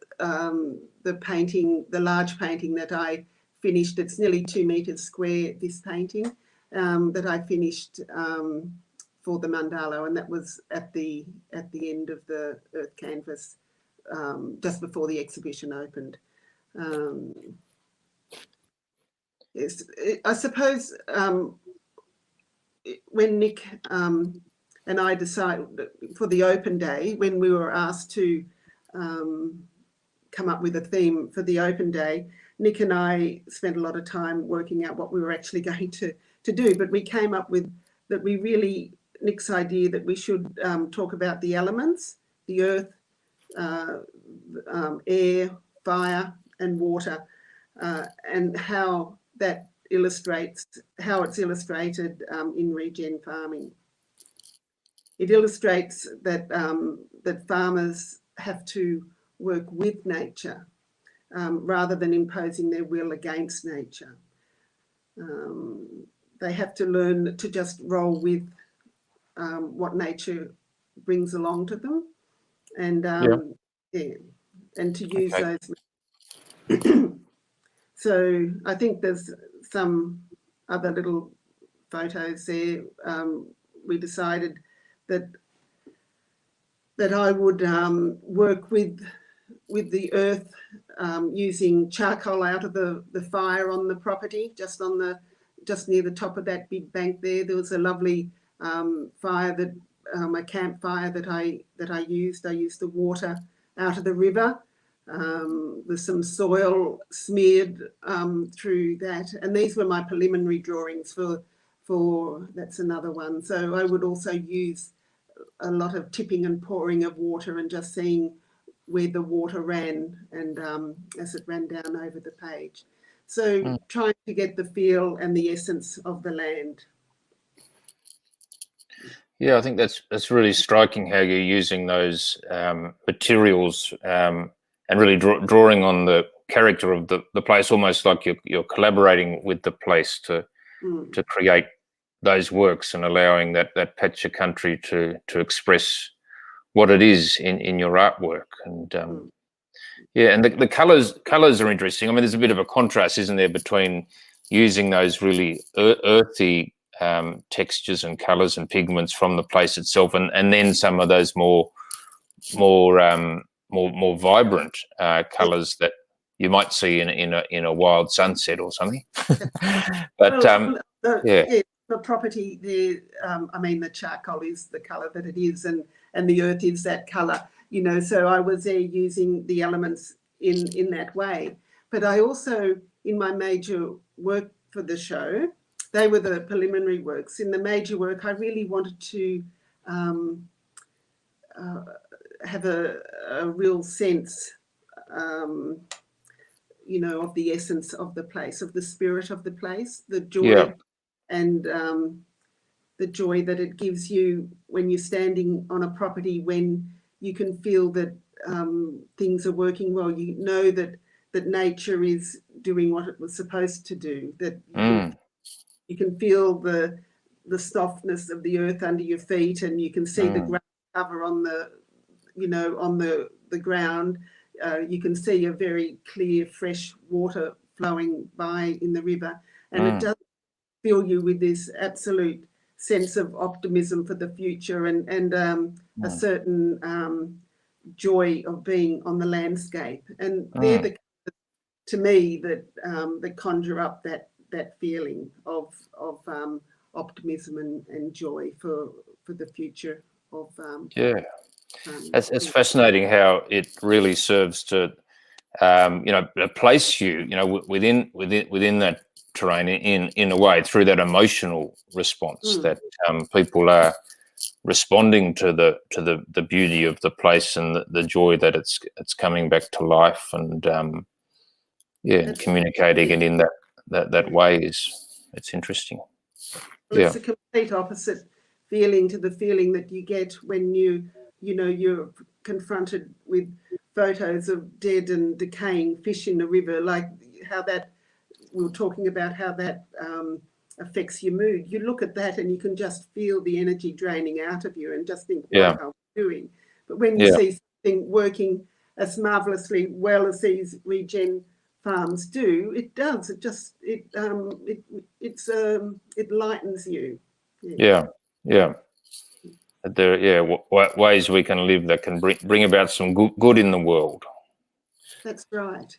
painting, the large painting that I finished. It's nearly 2 meters square, this painting, that I finished for the Mundalo, and that was at the end of the Earth Canvas, just before the exhibition opened. Yes, I suppose when Nick and I decided for the open day, when we were asked to come up with a theme for the open day, Nick and I spent a lot of time working out what we were actually going to do, but we came up with that we really, Nick's idea that we should talk about the elements, the earth, air, fire and water, and how that illustrates, how it's illustrated in regen farming. It illustrates that, that farmers have to work with nature rather than imposing their will against nature. They have to learn to just roll with what nature brings along to them, and and to use those. So I think there's some other little photos there. We decided that I would work with the earth using charcoal out of the fire on the property, just near the top of that big bank there. There was a lovely fire that a campfire that I used. I used the water out of the river. There's some soil smeared through that, and these were my preliminary drawings for that's another one. So I would also use a lot of tipping and pouring of water and just seeing where the water ran and as it ran down over the page. So trying to get the feel and the essence of the land. Yeah, I think that's really striking how you're using those materials and really drawing on the character of the place, almost like you're collaborating with the place to create those works and allowing that patch of country to express what it is in your artwork. And yeah, and the colors are interesting. I mean, there's a bit of a contrast, isn't there, between using those really earthy textures and colors and pigments from the place itself, and then some of those more vibrant colors that you might see in a wild sunset or something. But the property there, I mean, the charcoal is the color that it is, and the earth is that color, you know. So I was there using the elements in that way. But I also, in my major work for the show, they were the preliminary works. In the major work, I really wanted to have a real sense, you know, of the essence of the place, of the spirit of the place, the joy and the joy that it gives you when you're standing on a property, when you can feel that things are working well. You know that nature is doing what it was supposed to do, that you can feel the softness of the earth under your feet, and you can see the ground cover on the, you know, on the ground. You can see a very clear, fresh water flowing by in the river, and it does fill you with this absolute sense of optimism for the future and a certain joy of being on the landscape. And they're the, to me, that conjure up that feeling of optimism and joy for the future of It's fascinating how it really serves to you know, place you know, within that terrain in a way, through that emotional response that people are responding to the beauty of the place and the joy that it's coming back to life, and communicating it in that way it's interesting. Well, it's a complete opposite feeling to the feeling that you get when you're confronted with photos of dead and decaying fish in the river, like how that, we were talking about how that affects your mood. You look at that and you can just feel the energy draining out of you and just think, what are we doing? But when you see something working as marvellously well as these regen farms do, it does. It just it lightens you. There ways we can live that can bring about some good in the world. That's right.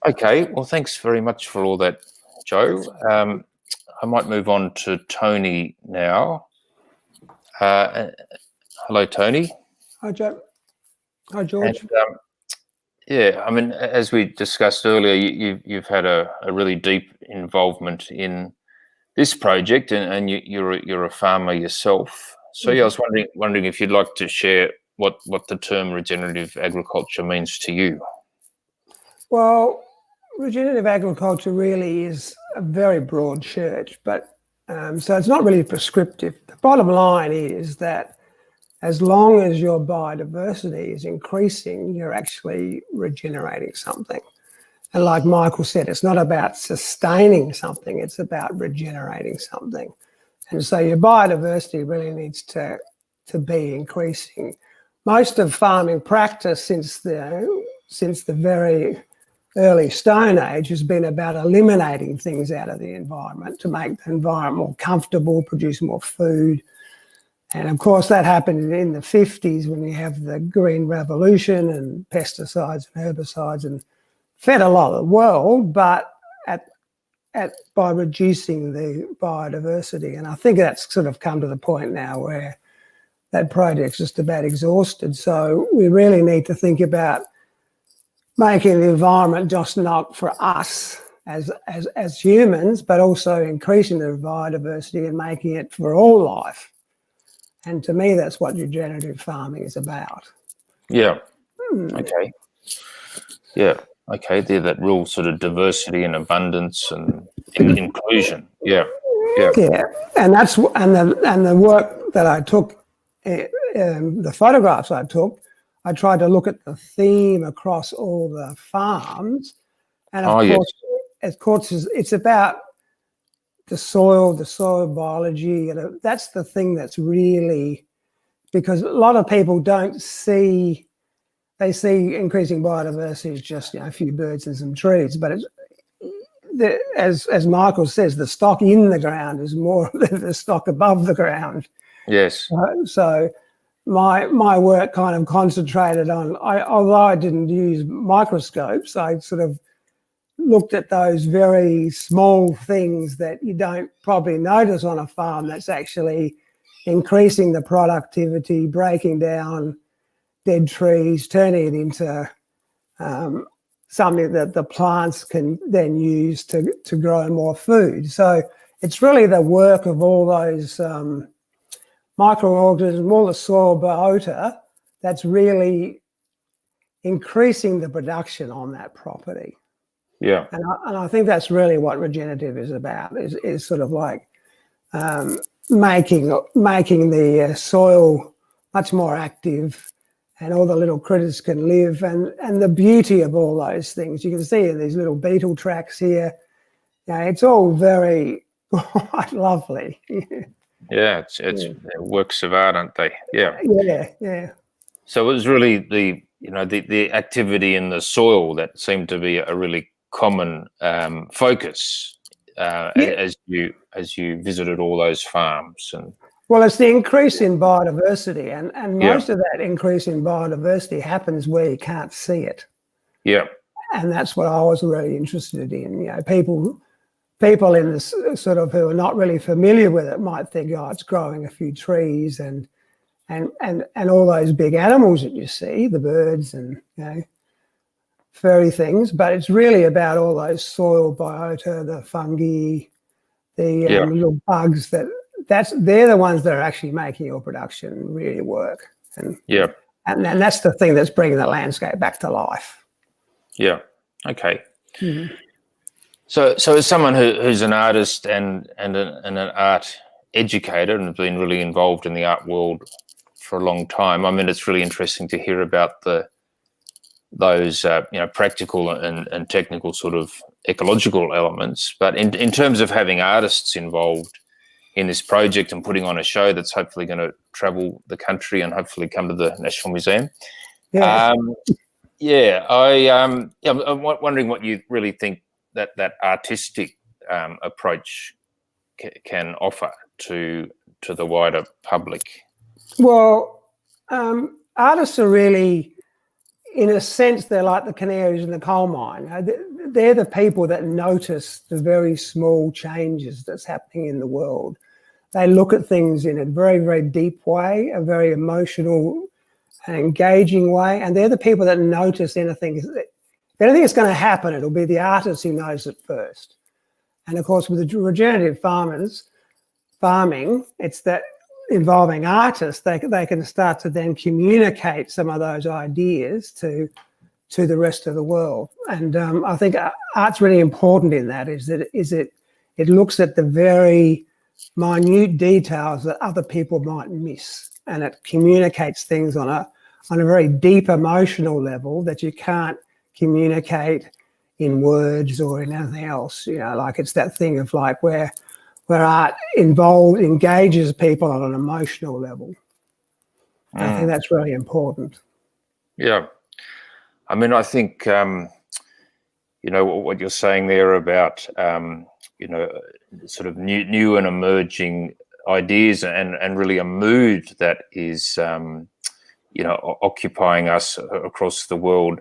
Okay, well, thanks very much for all that, Joe. I might move on to Tony now. Hello, Tony. Hi, Joe. Hi, George. Yeah, I mean, as we discussed earlier, you've had a really deep involvement in this project, and you're a farmer yourself. So yeah, I was wondering if you'd like to share what the term regenerative agriculture means to you. Well, regenerative agriculture really is a very broad church, but so it's not really prescriptive. The bottom line is that as long as your biodiversity is increasing, you're actually regenerating something. And like Michael said, it's not about sustaining something, it's about regenerating something. And so your biodiversity really needs to be increasing. Most of farming practice since the very early Stone Age has been about eliminating things out of the environment to make the environment more comfortable, produce more food. And of course that happened in the 50s when you have the Green Revolution and pesticides and herbicides, and fed a lot of the world, but by reducing the biodiversity. And I think that's sort of come to the point now where that project's just about exhausted. So we really need to think about making the environment just not for us as humans, but also increasing the biodiversity and making it for all life. And to me, that's what regenerative farming is about. Yeah. Okay. Yeah. Okay. They're that real sort of diversity and abundance and inclusion. Yeah. Yeah. Yeah. And that's the work that I took, the photographs I took, I tried to look at the theme across all the farms. And of course, it's about the soil biology, and that's the thing that's really, because a lot of people don't see, they see increasing biodiversity as just a few birds and some trees, but it's, as Michael says, the stock in the ground is more than the stock above the ground. Yes. So my work kind of concentrated on, although I didn't use microscopes, I sort of looked at those very small things that you don't probably notice on a farm that's actually increasing the productivity, breaking down dead trees, turning it into something that the plants can then use to grow more food. So it's really the work of all those microorganisms, all the soil biota, that's really increasing the production on that property. Yeah. And I think that's really what regenerative is about, is sort of like making the soil much more active, and all the little critters can live, and the beauty of all those things. You can see in these little beetle tracks here, it's all very quite lovely. Yeah, it's works of art, aren't they? Yeah. Yeah. So it was really the activity in the soil that seemed to be a really common focus as you visited all those farms. And well, it's the increase in biodiversity, and most of that increase in biodiversity happens where you can't see it. Yeah. And that's what I was really interested in. People in this sort of who are not really familiar with it might think, oh, it's growing a few trees and all those big animals that you see, the birds and furry things, but it's really about all those soil biota, the fungi, the little bugs they're the ones that are actually making your production really work. And that's the thing that's bringing the landscape back to life. Yeah. Okay. Mm-hmm. So as someone who's an artist and an art educator and has been really involved in the art world for a long time, I mean, it's really interesting to hear about those practical and technical sort of ecological elements. But in terms of having artists involved in this project and putting on a show that's hopefully going to travel the country and hopefully come to the National Museum. Yeah. I'm wondering what you really think that artistic approach can offer to the wider public. Well, artists are really, in a sense, they're like the canaries in the coal mine. They're the people that notice the very small changes that's happening in the world. They look at things in a very, very deep way, a very emotional an engaging way, and they're the people that notice anything. If anything is going to happen, it'll be the artist who knows it first. And of course, with the regenerative farming, it's that involving artists, they can start to then communicate some of those ideas to the rest of the world. And I think art's really important in that, it looks at the very minute details that other people might miss, and it communicates things on a very deep emotional level that you can't communicate in words or in anything else. You know, like it's that thing of like where art engages people on an emotional level. I think that's really important. Yeah. I mean, I think, what you're saying there about, sort of new and emerging ideas and really a mood that is, occupying us across the world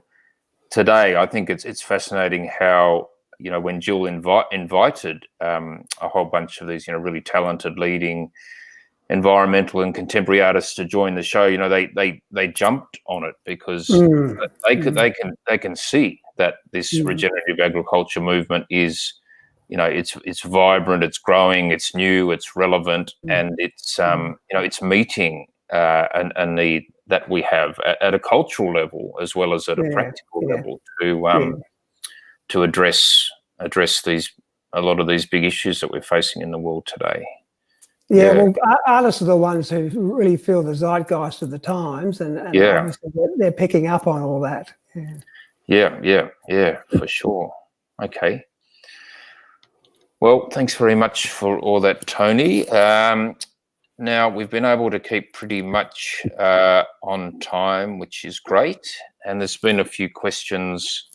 today. I think it's fascinating how, when Gill invited a whole bunch of these, really talented leading environmental and contemporary artists to join the show, they jumped on it because they can see that this regenerative agriculture movement is, it's vibrant, it's growing, it's new, it's relevant, and it's it's meeting a need that we have at a cultural level as well as at a practical level to address a lot of these big issues that we're facing in the world today. Yeah, well, artists are the ones who really feel the zeitgeist of the times, and obviously they're picking up on all that. Yeah, for sure. Okay. Well, thanks very much for all that, Tony. Now, we've been able to keep pretty much on time, which is great. And there's been a few questions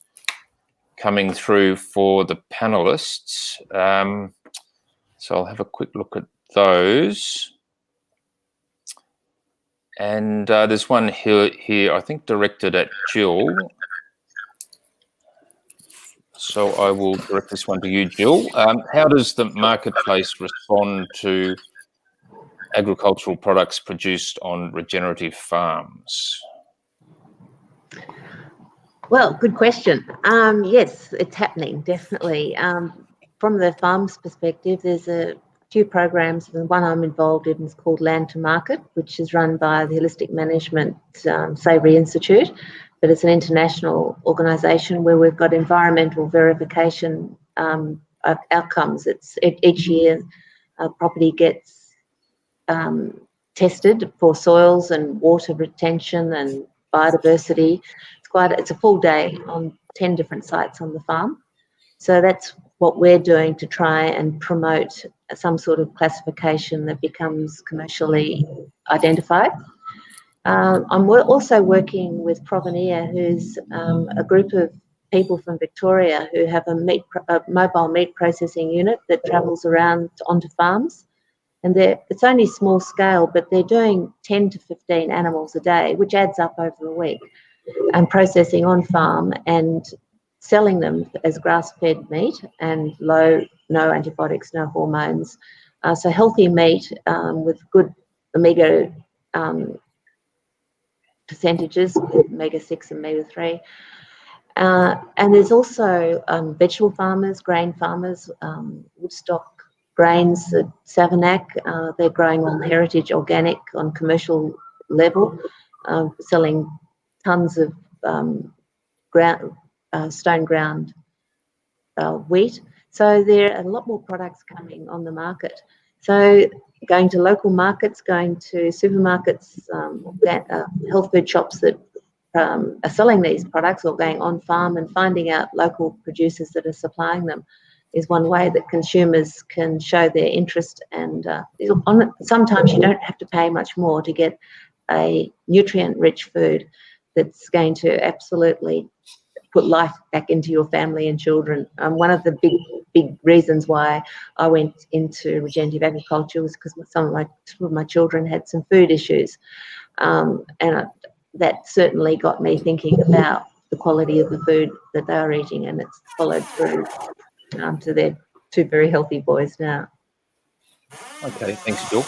coming through for the panelists. So I'll have a quick look at those. And there's one here, I think, directed at Gill. So I will direct this one to you, Gill. How does the marketplace respond to agricultural products produced on regenerative farms? Well, good question. Yes, it's happening, definitely. From the farm's perspective, there's a few programs. The one I'm involved in is called Land to Market, which is run by the Holistic Management Savoury Institute, but it's an international organisation where we've got environmental verification of outcomes. Each year a property gets tested for soils and water retention and biodiversity. It's a full day on 10 different sites on the farm. So that's what we're doing to try and promote some sort of classification that becomes commercially identified. I'm also working with Provenir, who's a group of people from Victoria who have a mobile meat processing unit that travels around onto farms. And it's only small scale, but they're doing 10 to 15 animals a day, which adds up over a week, and processing on farm and selling them as grass-fed meat and no antibiotics, no hormones. So healthy meat with good omega percentages, omega-6 and omega-3. And there's also vegetable farmers, grain farmers, Woodstock Grains at Savanac. They're growing on heritage organic on commercial level, selling tons of stone ground wheat. So there are a lot more products coming on the market. So going to local markets, going to supermarkets, health food shops that are selling these products, or going on farm and finding out local producers that are supplying them is one way that consumers can show their interest. And sometimes you don't have to pay much more to get a nutrient-rich food that's going to absolutely put life back into your family and children. One of the big reasons why I went into regenerative agriculture was because some of my children had some food issues, and that certainly got me thinking about the quality of the food that they are eating, and it's followed through to their two very healthy boys now. Okay, thanks, Jill.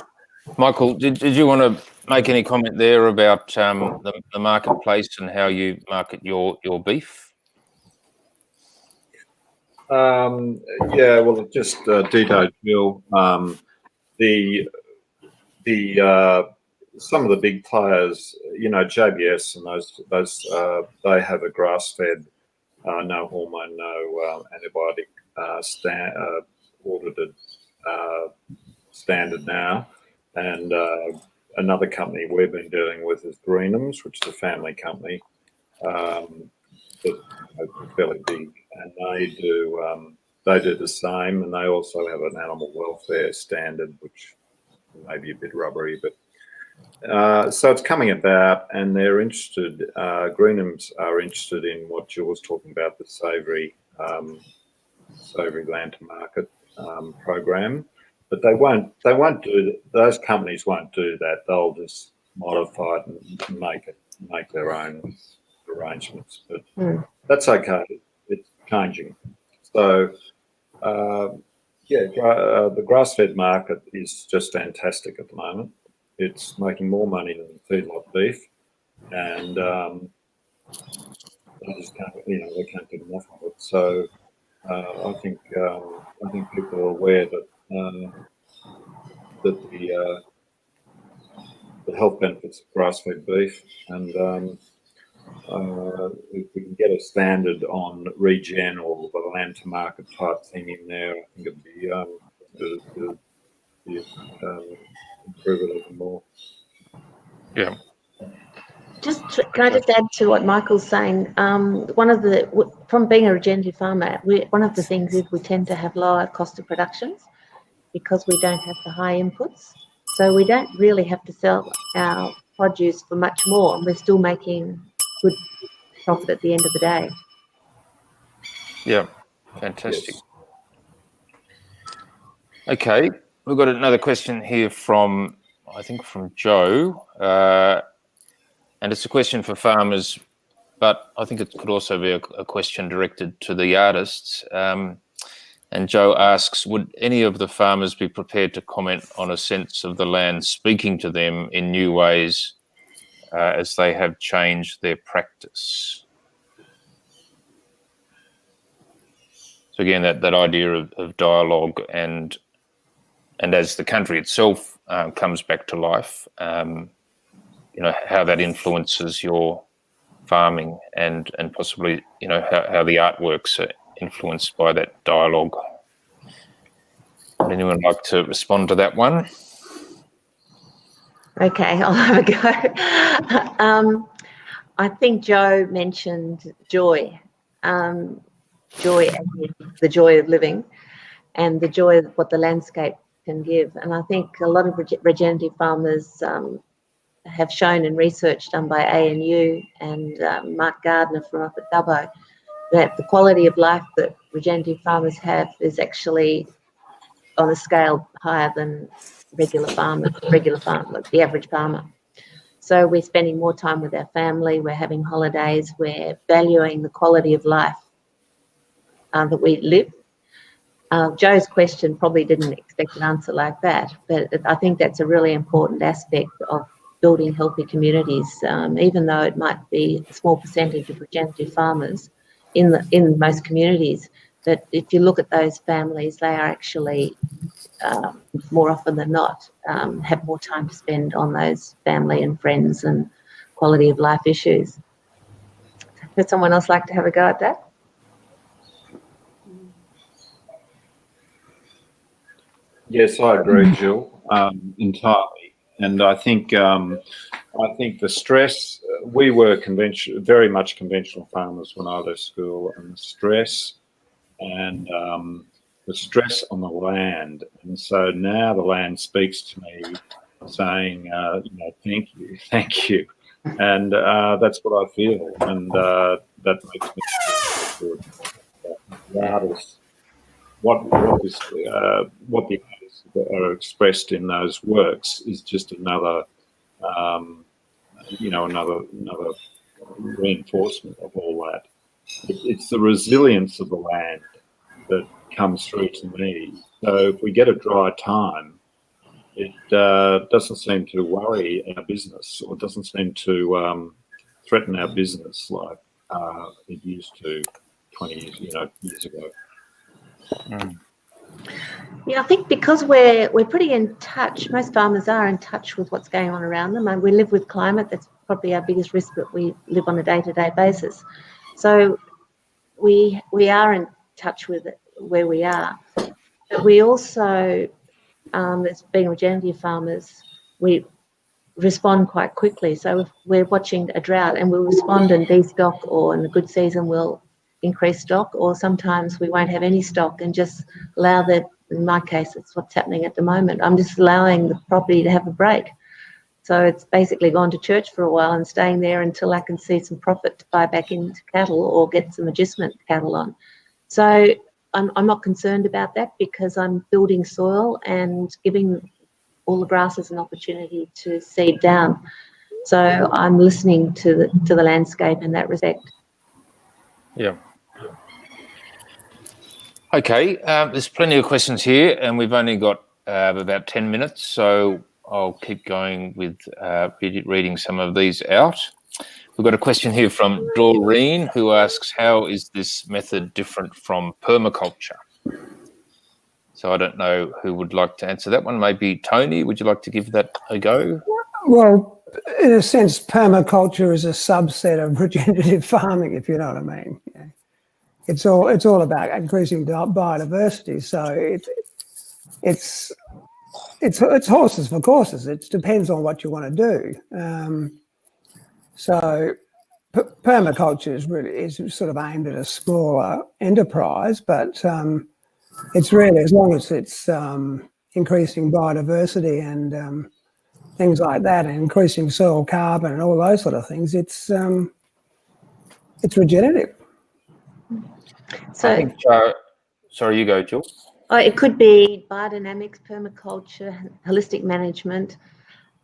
Michael, did you want to make any comment there about the marketplace and how you market your beef? Yeah, well, just detailed, Gill. Some of the big players, you know, JBS and those they have a grass-fed, no hormone, no antibiotic audited standard now, and another company we've been dealing with is Greenham's, which is a family company that are fairly big, and they do the same, and they also have an animal welfare standard, which may be a bit rubbery, but so it's coming about, and they're interested. Greenham's are interested in what Jill was talking about, the savoury land to market program, but they won't do. Those companies won't do that. They'll just modify it and make their own arrangements. But that's okay. It's changing. So the grass-fed market is just fantastic at the moment. It's making more money than feedlot beef, and they just can't, they can't get enough of it. So I think people are aware that the health benefits of grass-fed beef, and if we can get a standard on regen or the land to market type thing in there, I think it'd be improve it even more. Yeah. Can I just add to what Michael's saying? From being a regenerative farmer, one of the things is we tend to have lower cost of productions because we don't have the high inputs. So we don't really have to sell our produce for much more, and we're still making good profit at the end of the day. Yeah, fantastic. Yes. Okay, we've got another question here from Joe, and it's a question for farmers, but I think it could also be a question directed to the artists. And Joe asks, would any of the farmers be prepared to comment on a sense of the land speaking to them in new ways as they have changed their practice? So again, that idea of dialogue and as the country itself comes back to life, how that influences your farming and possibly, how the artworks are influenced by that dialogue. Would anyone like to respond to that one? Okay, I'll have a go. I think Joe mentioned joy. Joy, the joy of living and the joy of what the landscape can give. And I think a lot of regenerative farmers have shown in research done by ANU and Mark Gardner from up at Dubbo that the quality of life that regenerative farmers have is actually on a scale higher than the average farmer. So we're spending more time with our family, we're having holidays, we're valuing the quality of life that we live. Joe's question probably didn't expect an answer like that, but I think that's a really important aspect of building healthy communities, even though it might be a small percentage of regenerative farmers in most communities. But if you look at those families, they are actually more often than not have more time to spend on those family and friends and quality of life issues. Would someone else like to have a go at that? Yes, I agree, Jill, entirely. And I think the stress. We were very much conventional farmers when I left school, and the stress on the land. And so now the land speaks to me, saying, thank you, and that's what I feel, and that makes me feel good. Regardless what the artists are expressed in those works is just another reinforcement of all that. It's the resilience of the land that comes through to me. So if we get a dry time, it doesn't seem to worry our business, or doesn't seem to threaten our business like it used to 20 years ago. Yeah, I think because we're pretty in touch. Most farmers are in touch with what's going on around them, and we live with climate. That's probably our biggest risk, that we live on a day-to-day basis. So we are in touch with it where we are, but we also, as being regenerative farmers, we respond quite quickly. So if we're watching a drought, and we'll respond and destock, or in a good season we'll increase stock, or sometimes we won't have any stock and just allow the, in my case, it's what's happening at the moment. I'm just allowing the property to have a break. So it's basically gone to church for a while and staying there until I can see some profit to buy back into cattle or get some adjustment cattle on. So I'm not concerned about that, because I'm building soil and giving all the grasses an opportunity to seed down. So I'm listening to the landscape in that respect. Yeah. Okay, there's plenty of questions here, and we've only got about 10 minutes, so I'll keep going with reading some of these out. We've got a question here from Doreen, who asks, how is this method different from permaculture? So I don't know who would like to answer that one. Maybe Tony, would you like to give that a go? Well, in a sense, permaculture is a subset of regenerative farming, if you know what I mean. Yeah. It's all about increasing biodiversity. So it's horses for courses. It depends on what you want to do. So permaculture is sort of aimed at a smaller enterprise, but it's really, as long as it's increasing biodiversity and things like that, and increasing soil carbon and all those sort of things, it's regenerative. So, I think, sorry, you go, Jill. It could be biodynamics, permaculture, holistic management,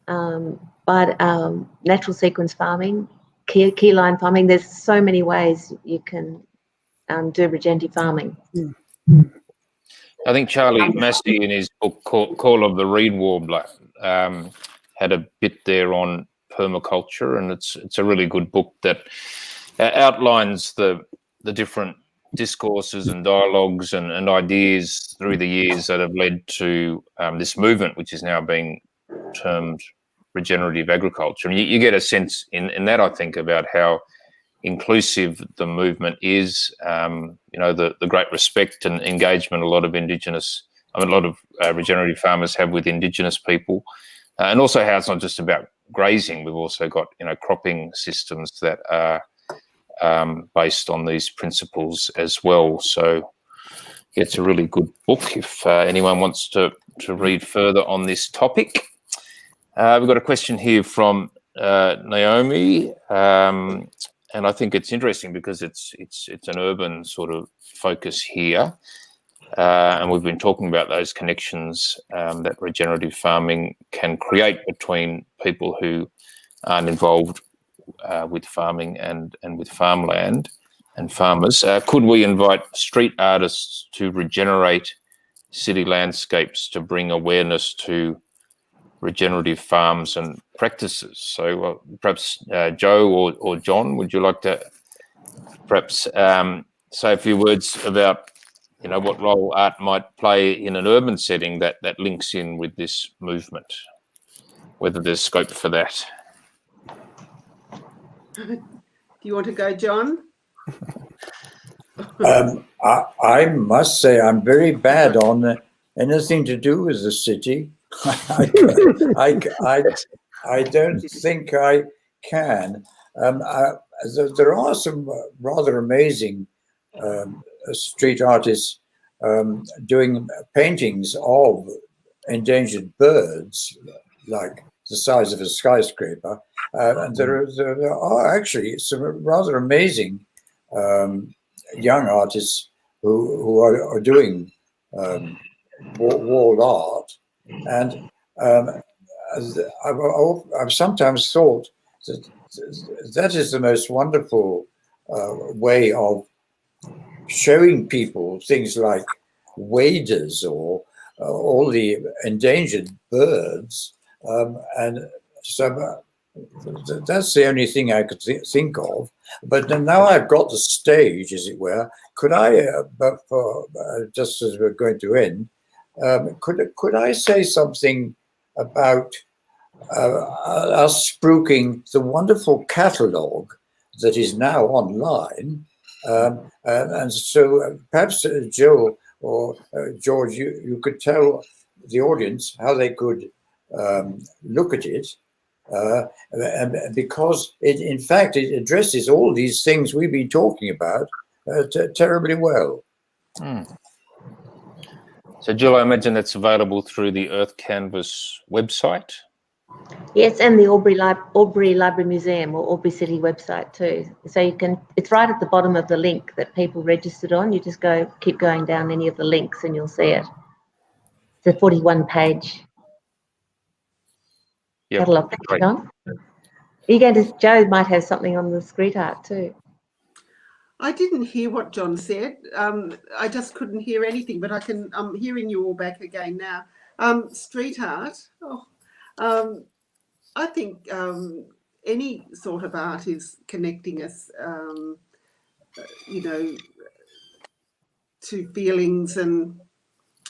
natural sequence farming, keyline farming. There's so many ways you can do regenerative farming. I think Charlie Massey, in his book Call of the Reed Warbler, had a bit there on permaculture, and it's a really good book that outlines the different discourses and dialogues and ideas through the years that have led to this movement, which is now being termed regenerative agriculture. And you get a sense in that, I think, about how inclusive the movement is, the great respect and engagement a lot of regenerative farmers have with Indigenous people, and also how it's not just about grazing. We've also got, cropping systems that are based on these principles as well. So it's a really good book if anyone wants to read further on this topic. We've got a question here from Naomi, and I think it's interesting because it's an urban sort of focus here, and we've been talking about those connections that regenerative farming can create between people who aren't involved with farming and with farmland and farmers. Could we invite street artists to regenerate city landscapes to bring awareness to regenerative farms and practices? So perhaps Joe or John, would you like to perhaps say a few words about what role art might play in an urban setting that links in with this movement, whether there's scope for that? Do you want to go, John? I must say I'm very bad on anything to do with the city. I don't think I can. There are some rather amazing street artists doing paintings of endangered birds, like the size of a skyscraper. And there are actually some rather amazing young artists who are doing wall art. And I've sometimes thought that is the most wonderful way of showing people things like waders or all the endangered birds, and so that's the only thing I could think of. But now I've got the stage, as it were. Could I, just as we're going to end, could I say something about us spruiking the wonderful catalogue that is now online? And so perhaps Gill or George, you could tell the audience how they could look at it, because in fact it addresses all these things we've been talking about terribly well. So Jill, I imagine that's available through the Earth Canvas website? Yes, and the Albury Library Museum or Albury City website too. So you can, it's right at the bottom of the link that people registered on. You just keep going down any of the links and you'll see it. It's a 41-page catalogue. Thank you, John. Are you going to, Joe might have something on the street art too. I didn't hear what John said. I just couldn't hear anything, but I'm hearing you all back again now. Street art. I think any sort of art is connecting us, to feelings, and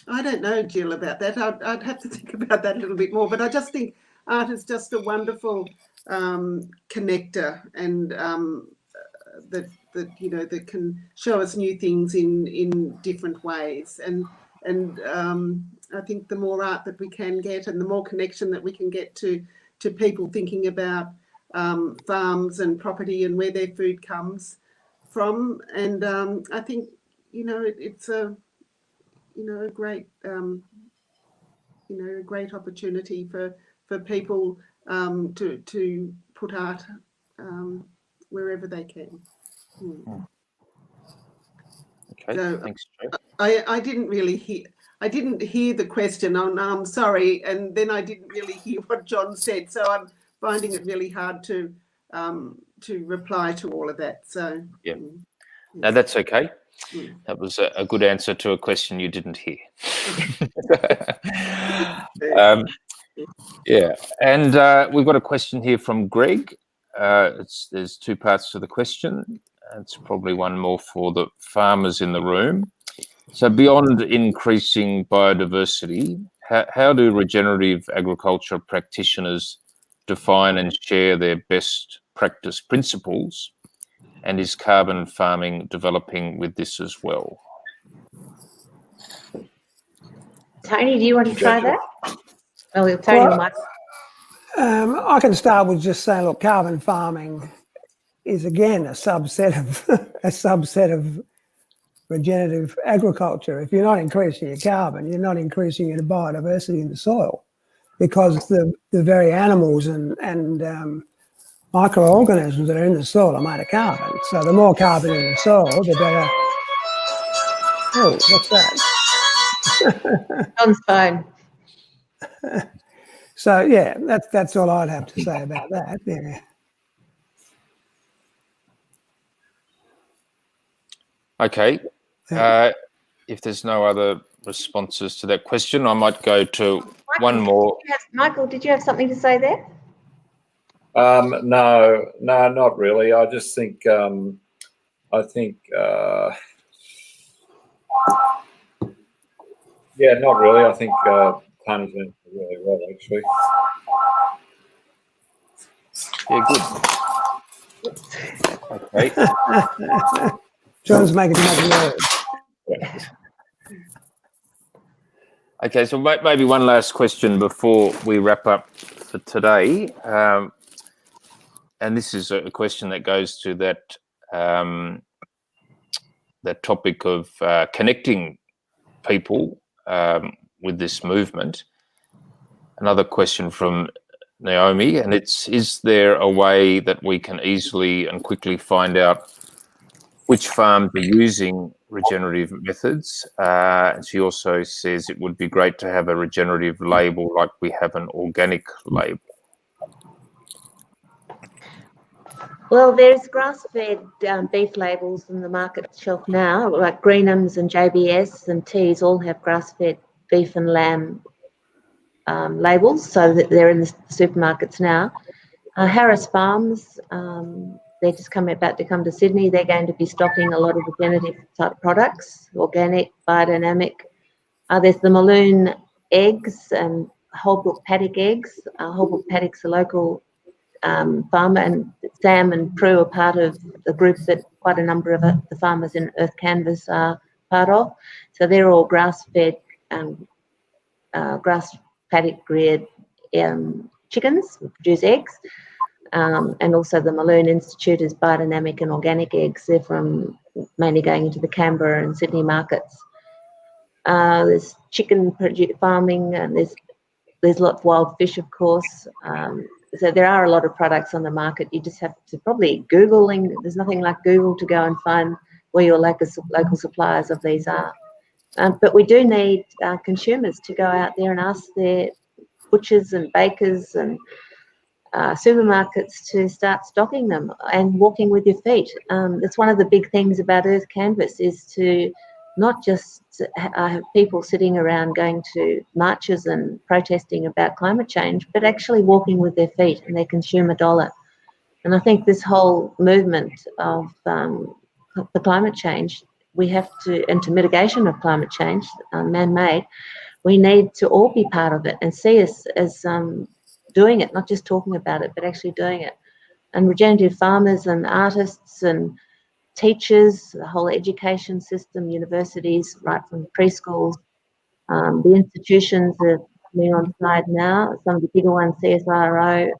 I don't know, Jill, about that. I'd have to think about that a little bit more, but I just think art is just a wonderful connector, and that can show us new things in different ways, and I think the more art that we can get, and the more connection that we can get to people thinking about farms and property and where their food comes from, and I think it's a great great opportunity for people to put art wherever they can. Okay, so, thanks, Joe. I didn't hear the question. I'm sorry, and then I didn't really hear what John said, so I'm finding it really hard to reply to all of that. So yeah, no, that's okay. That was a good answer to a question you didn't hear. Yeah, and we've got a question here from Greg. There's two parts to the question. It's probably one more for the farmers in the room. So beyond increasing biodiversity, how do regenerative agriculture practitioners define and share their best practice principles? And is carbon farming developing with this as well? Tony, do you want to try that? Oh, we'll tell you, Mike. I can start with just saying, look, carbon farming is again a subset of regenerative agriculture. If you're not increasing your carbon, you're not increasing your biodiversity in the soil, because the very animals and microorganisms that are in the soil are made of carbon. So the more carbon in the soil, the better. Oh, what's that? John's phone. So yeah, that's all I'd have to say about that. Yeah. Okay. If there's no other responses to that question, I might go to one more. Michael, did you have something to say there? No, not really. I just think, yeah, not really. I think Tony's doing really well, actually. Yeah, good. Okay. John's making too much noise. Okay, so maybe one last question before we wrap up for today. And this is a question that goes to that topic of connecting people with this movement. Another question from Naomi, and it's, is there a way that we can easily and quickly find out which farms are using regenerative methods? And she also says it would be great to have a regenerative label like we have an organic label. Well, there's grass-fed beef labels on the market shelf now, like Greenham's and JBS and Tees all have grass-fed beef and lamb labels, so that they're in the supermarkets now. Harris Farms, they're just about to come to Sydney. They're going to be stocking a lot of regenerative type products, organic, biodynamic. There's the Maloon eggs and Holbrook paddock eggs. Holbrook paddock's a local farmer, and Sam and Prue are part of the group that quite a number of the farmers in Earth Canvas are part of. So they're all grass-fed, grass paddock reared chickens who produce eggs. And also the Maloon Institute is biodynamic and organic eggs. They're from mainly going into the Canberra and Sydney markets. There's chicken farming, and there's lots of wild fish, of course. So there are a lot of products on the market. You just have to probably Googling. There's nothing like Google to go and find where your local suppliers of these are. But we do need consumers to go out there and ask their butchers and bakers and supermarkets to start stocking them and walking with your feet. That's one of the big things about Earth Canvas, is to not just have people sitting around going to marches and protesting about climate change, but actually walking with their feet and their consumer dollar. And I think this whole movement of the climate change, we have to, and to mitigation of climate change, man-made, we need to all be part of it and see us as doing it, not just talking about it, but actually doing it. And regenerative farmers and artists and teachers, the whole education system, universities, right from preschools, the institutions that are coming on side now, some of the bigger ones, CSIRO,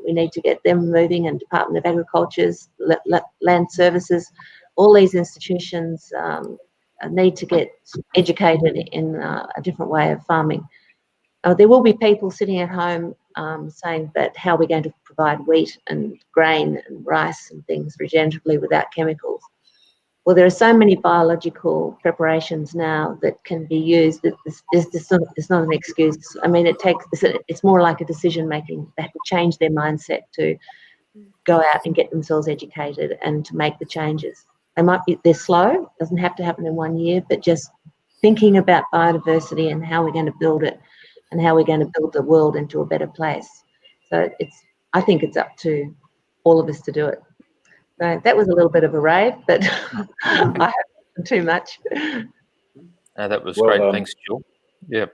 we need to get them moving, and Department of Agriculture's, Land Services, all these institutions need to get educated in a different way of farming. There will be people sitting at home saying that how we're going to provide wheat and grain and rice and things regeneratively without chemicals. Well, there are so many biological preparations now that can be used that it's not an excuse. I mean, it's more like a decision making. They have to change their mindset to go out and get themselves educated and to make the changes. They're slow, doesn't have to happen in 1 year, but just thinking about biodiversity and how we're going to build it and how we're going to build the world into a better place. So I think it's up to all of us to do it. So that was a little bit of a rave, but I haven't too much. That was great. Thanks, Jill. Yeah.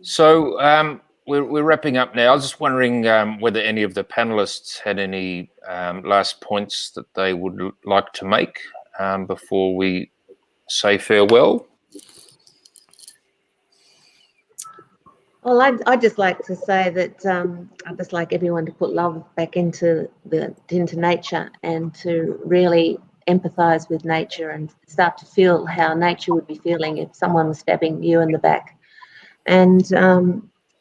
So we're wrapping up now. I was just wondering whether any of the panelists had any last points that they would like to make before we say farewell. Well, I'd just like to say that I'd just like everyone to put love back into nature and to really empathise with nature and start to feel how nature would be feeling if someone was stabbing you in the back. And,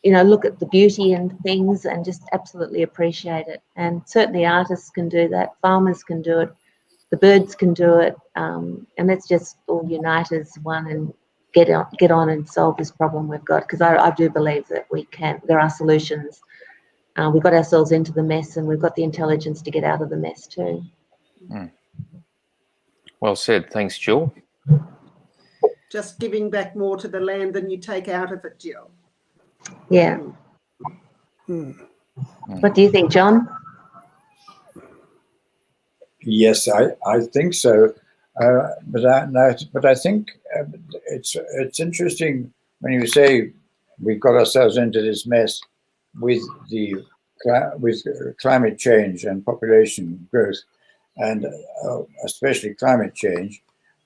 look at the beauty and things and just absolutely appreciate it. And certainly artists can do that, farmers can do it, the birds can do it, and let's just all unite as one and get on and solve this problem we've got, because I do believe that we can. There are solutions. We got ourselves into the mess, and we've got the intelligence to get out of the mess too. Well said. Thanks, Jill. Just giving back more to the land than you take out of it, Jill. Yeah. What do you think, John? Yes, I think so. But I think it's interesting when you say we've got ourselves into this mess with climate change and population growth, and especially climate change.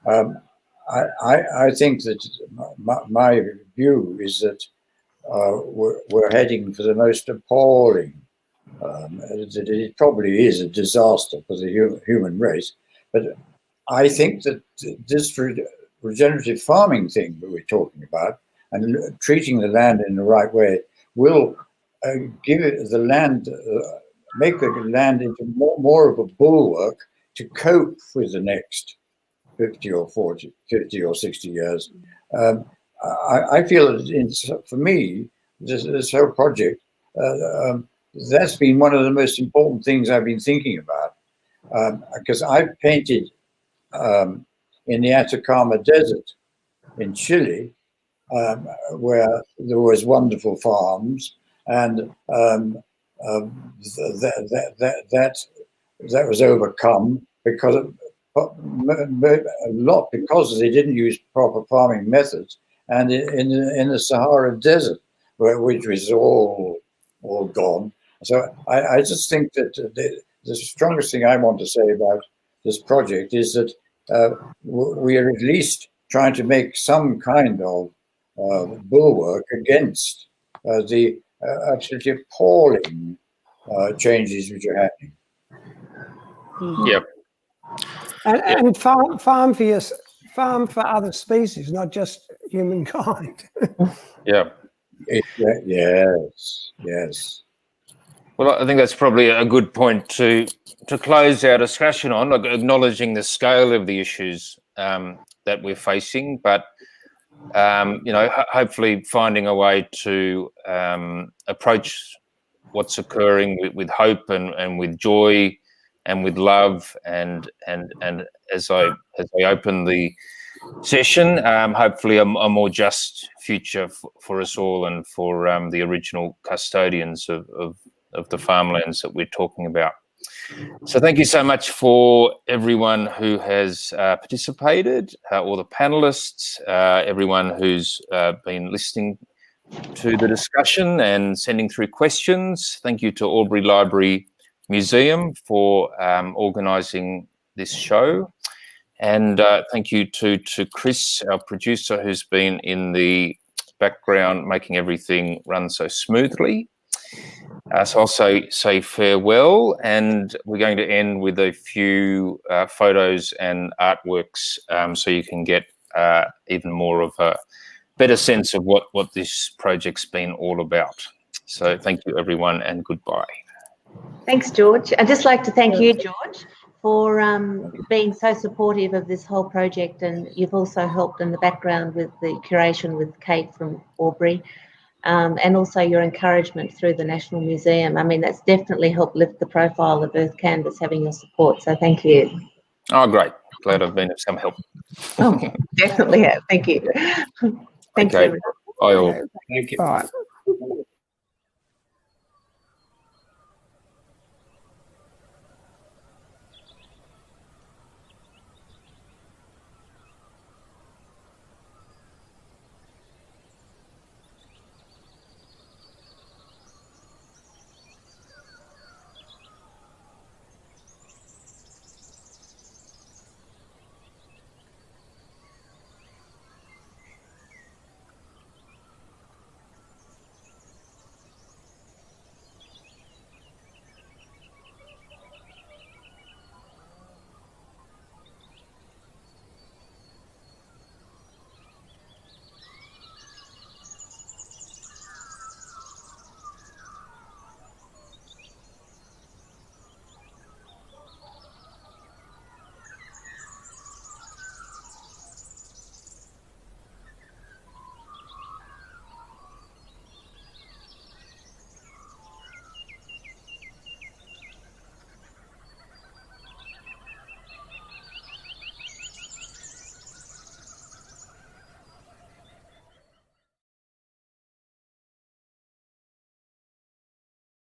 I think that my view is that we're heading for the most appalling. That it probably is a disaster for the human race, but I think that this regenerative farming thing that we're talking about and treating the land in the right way will give the land, make the land into more of a bulwark to cope with the next 50 or 60 years. I feel that for me, this whole project, that's been one of the most important things I've been thinking about, because I've painted in the Atacama Desert in Chile where there was wonderful farms, and that was overcome because a lot because they didn't use proper farming methods, and in the Sahara Desert, which was all gone. So I just think that the strongest thing I want to say about this project is that we are at least trying to make some kind of bulwark against the absolutely appalling changes which are happening. Yep. And farm for other species, not just humankind. Yeah. Yes. Well, I think that's probably a good point to close our discussion on, like acknowledging the scale of the issues that we're facing, but hopefully finding a way to approach what's occurring with hope and with joy and with love, and as I open the session, hopefully a more just future for us all and for the original custodians of the farmlands that we're talking about. So thank you so much for everyone who has participated, all the panelists, everyone who's been listening to the discussion and sending through questions. Thank you to Albury Library Museum for organising this show. And thank you to Chris, our producer, who's been in the background making everything run so smoothly. So I'll say farewell, and we're going to end with a few photos and artworks so you can get even more of a better sense of what this project's been all about. So thank you, everyone, and goodbye. Thanks, George. I'd just like to thank you, George, for being so supportive of this whole project, and you've also helped in the background with the curation with Kate from Albury. And also your encouragement through the National Museum. I mean, that's definitely helped lift the profile of Earth Canvas, having your support. So thank you. Oh, great. Glad I've been of some help. Oh, definitely have. Thank you. Thank you, everyone. Bye all. Thank you. Bye.